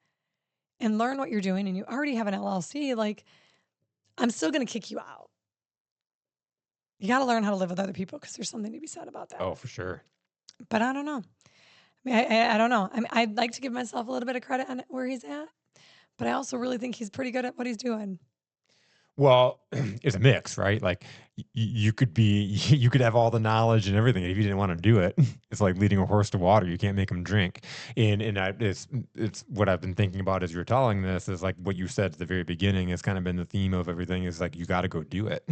Speaker 2: and learn what you're doing and you already have an LLC? Like, I'm still going to kick you out. You got to learn how to live with other people because there's something to be said about that.
Speaker 1: Oh, for sure.
Speaker 2: But I don't know. I mean, I don't know. I mean, I'd like to give myself a little bit of credit on where he's at, but I also really think he's pretty good at what he's doing.
Speaker 1: Well, it's a mix, right? Like you could have all the knowledge and everything. And if you didn't want to do it, it's like leading a horse to water. You can't make him drink. It's what I've been thinking about as you're telling this is like what you said at the very beginning has kind of been the theme of everything is like, you got to go do it.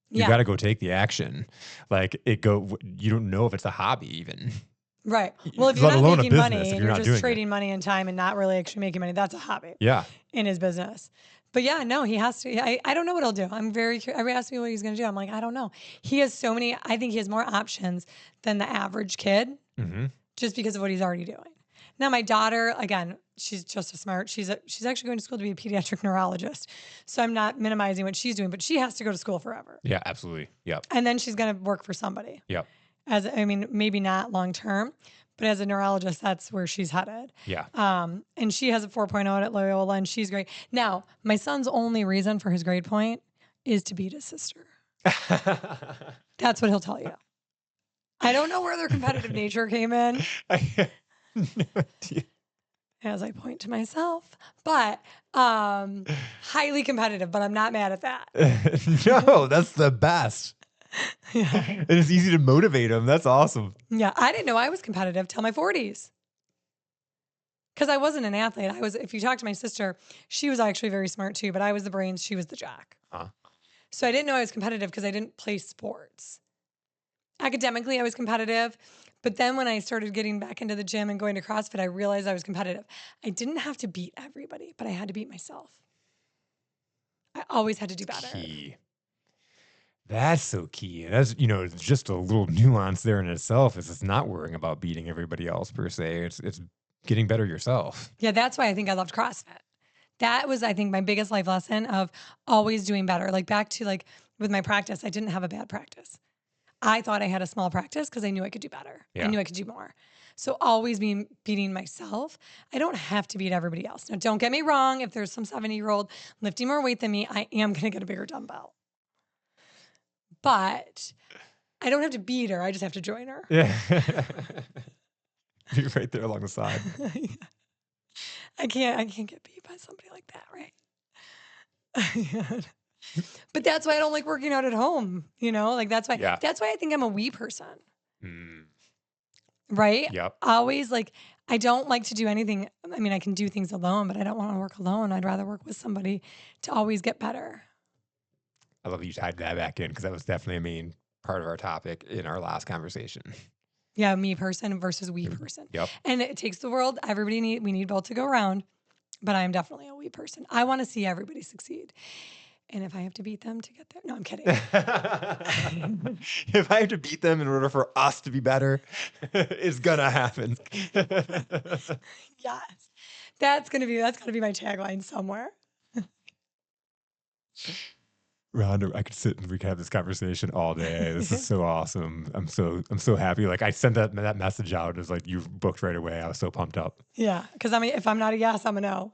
Speaker 1: You got to go take the action. Like you don't know if it's a hobby even.
Speaker 2: Right. Well, if you're
Speaker 1: Let
Speaker 2: not
Speaker 1: alone a
Speaker 2: making
Speaker 1: business,
Speaker 2: money
Speaker 1: if
Speaker 2: and
Speaker 1: you're
Speaker 2: you're
Speaker 1: not doing
Speaker 2: just
Speaker 1: it.
Speaker 2: trading money and time and not really actually making money, that's a hobby
Speaker 1: Yeah.
Speaker 2: in his business. But yeah, no, he has to. I don't know what he'll do. I'm very curious. Everybody asks me what he's going to do. I'm like, I don't know. He has so many, I think he has more options than the average kid
Speaker 1: Mm-hmm.
Speaker 2: just because of what he's already doing. Now, my daughter, again, she's just as smart. She's actually going to school to be a pediatric neurologist. So I'm not minimizing what she's doing, but she has to go to school forever.
Speaker 1: Yeah, absolutely. Yep.
Speaker 2: And then she's going to work for somebody.
Speaker 1: Yep.
Speaker 2: Maybe not long term, but as a neurologist, that's where she's headed.
Speaker 1: Yeah.
Speaker 2: And she has a 4.0 at Loyola, and she's great. Now, my son's only reason for his grade point is to beat his sister. That's what he'll tell you. I don't know where their competitive nature came in.
Speaker 1: I have no idea.
Speaker 2: As I point to myself, but highly competitive, but I'm not mad at that.
Speaker 1: No, that's the best.
Speaker 2: Yeah.
Speaker 1: And it's easy to motivate them. That's awesome.
Speaker 2: Yeah, I didn't know I was competitive till my 40s. Because I wasn't an athlete. If you talk to my sister, she was actually very smart too, but I was the brains, she was the jock.
Speaker 1: Huh.
Speaker 2: So I didn't know I was competitive because I didn't play sports. Academically, I was competitive. But then when I started getting back into the gym and going to CrossFit, I realized I was competitive. I didn't have to beat everybody, but I had to beat myself. I always had to do better.
Speaker 1: Key. That's so key. That's, just a little nuance there in itself is it's not worrying about beating everybody else per se. It's getting better yourself.
Speaker 2: Yeah, that's why I think I loved CrossFit. That was, I think, my biggest life lesson of always doing better. Like back to with my practice, I didn't have a bad practice. I thought I had a small practice because I knew I could do better.
Speaker 1: Yeah.
Speaker 2: I knew I could do more. So always beating myself. I don't have to beat everybody else. Now, don't get me wrong. If there's some 70-year-old lifting more weight than me, I am going to get a bigger dumbbell. But I don't have to beat her. I just have to join her.
Speaker 1: Yeah. You're right there along the side.
Speaker 2: Yeah. I can't get beat by somebody like that, right? But that's why I don't like working out at home. That's why.
Speaker 1: Yeah.
Speaker 2: That's why I think I'm a wee person.
Speaker 1: Mm.
Speaker 2: Right?
Speaker 1: Yep.
Speaker 2: Always I don't like to do anything. I mean, I can do things alone, but I don't want to work alone. I'd rather work with somebody to always get better.
Speaker 1: I love that you tied that back in because that was definitely, part of our topic in our last conversation.
Speaker 2: Yeah, me person versus we person.
Speaker 1: Yep.
Speaker 2: And it takes the world. We need both to go around, but I am definitely a we person. I want to see everybody succeed. And if I have to beat them to get there, no, I'm kidding.
Speaker 1: If I have to beat them in order for us to be better, it's gonna happen.
Speaker 2: Yes. That's gonna be my tagline somewhere.
Speaker 1: Rhonda, I could sit and we could have this conversation all day. This is so awesome. I'm so happy. Like I sent that message out as like you booked right away. I was so pumped up.
Speaker 2: Yeah. Because I mean, if I'm not a yes, I'm a no.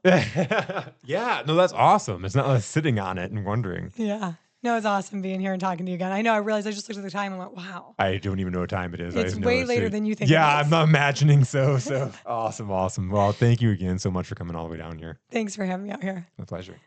Speaker 1: Yeah, no, that's awesome. It's not like sitting on it and wondering.
Speaker 2: Yeah. No, it's awesome being here and talking to you again. I know I realized I just looked at the time and went, wow.
Speaker 1: I don't even know what time it is. I
Speaker 2: It's
Speaker 1: just know
Speaker 2: way later than you think it
Speaker 1: Yeah,
Speaker 2: is.
Speaker 1: I'm not imagining so. So awesome. Well, thank you again so much for coming all the way down here.
Speaker 2: Thanks for having me out here.
Speaker 1: My pleasure.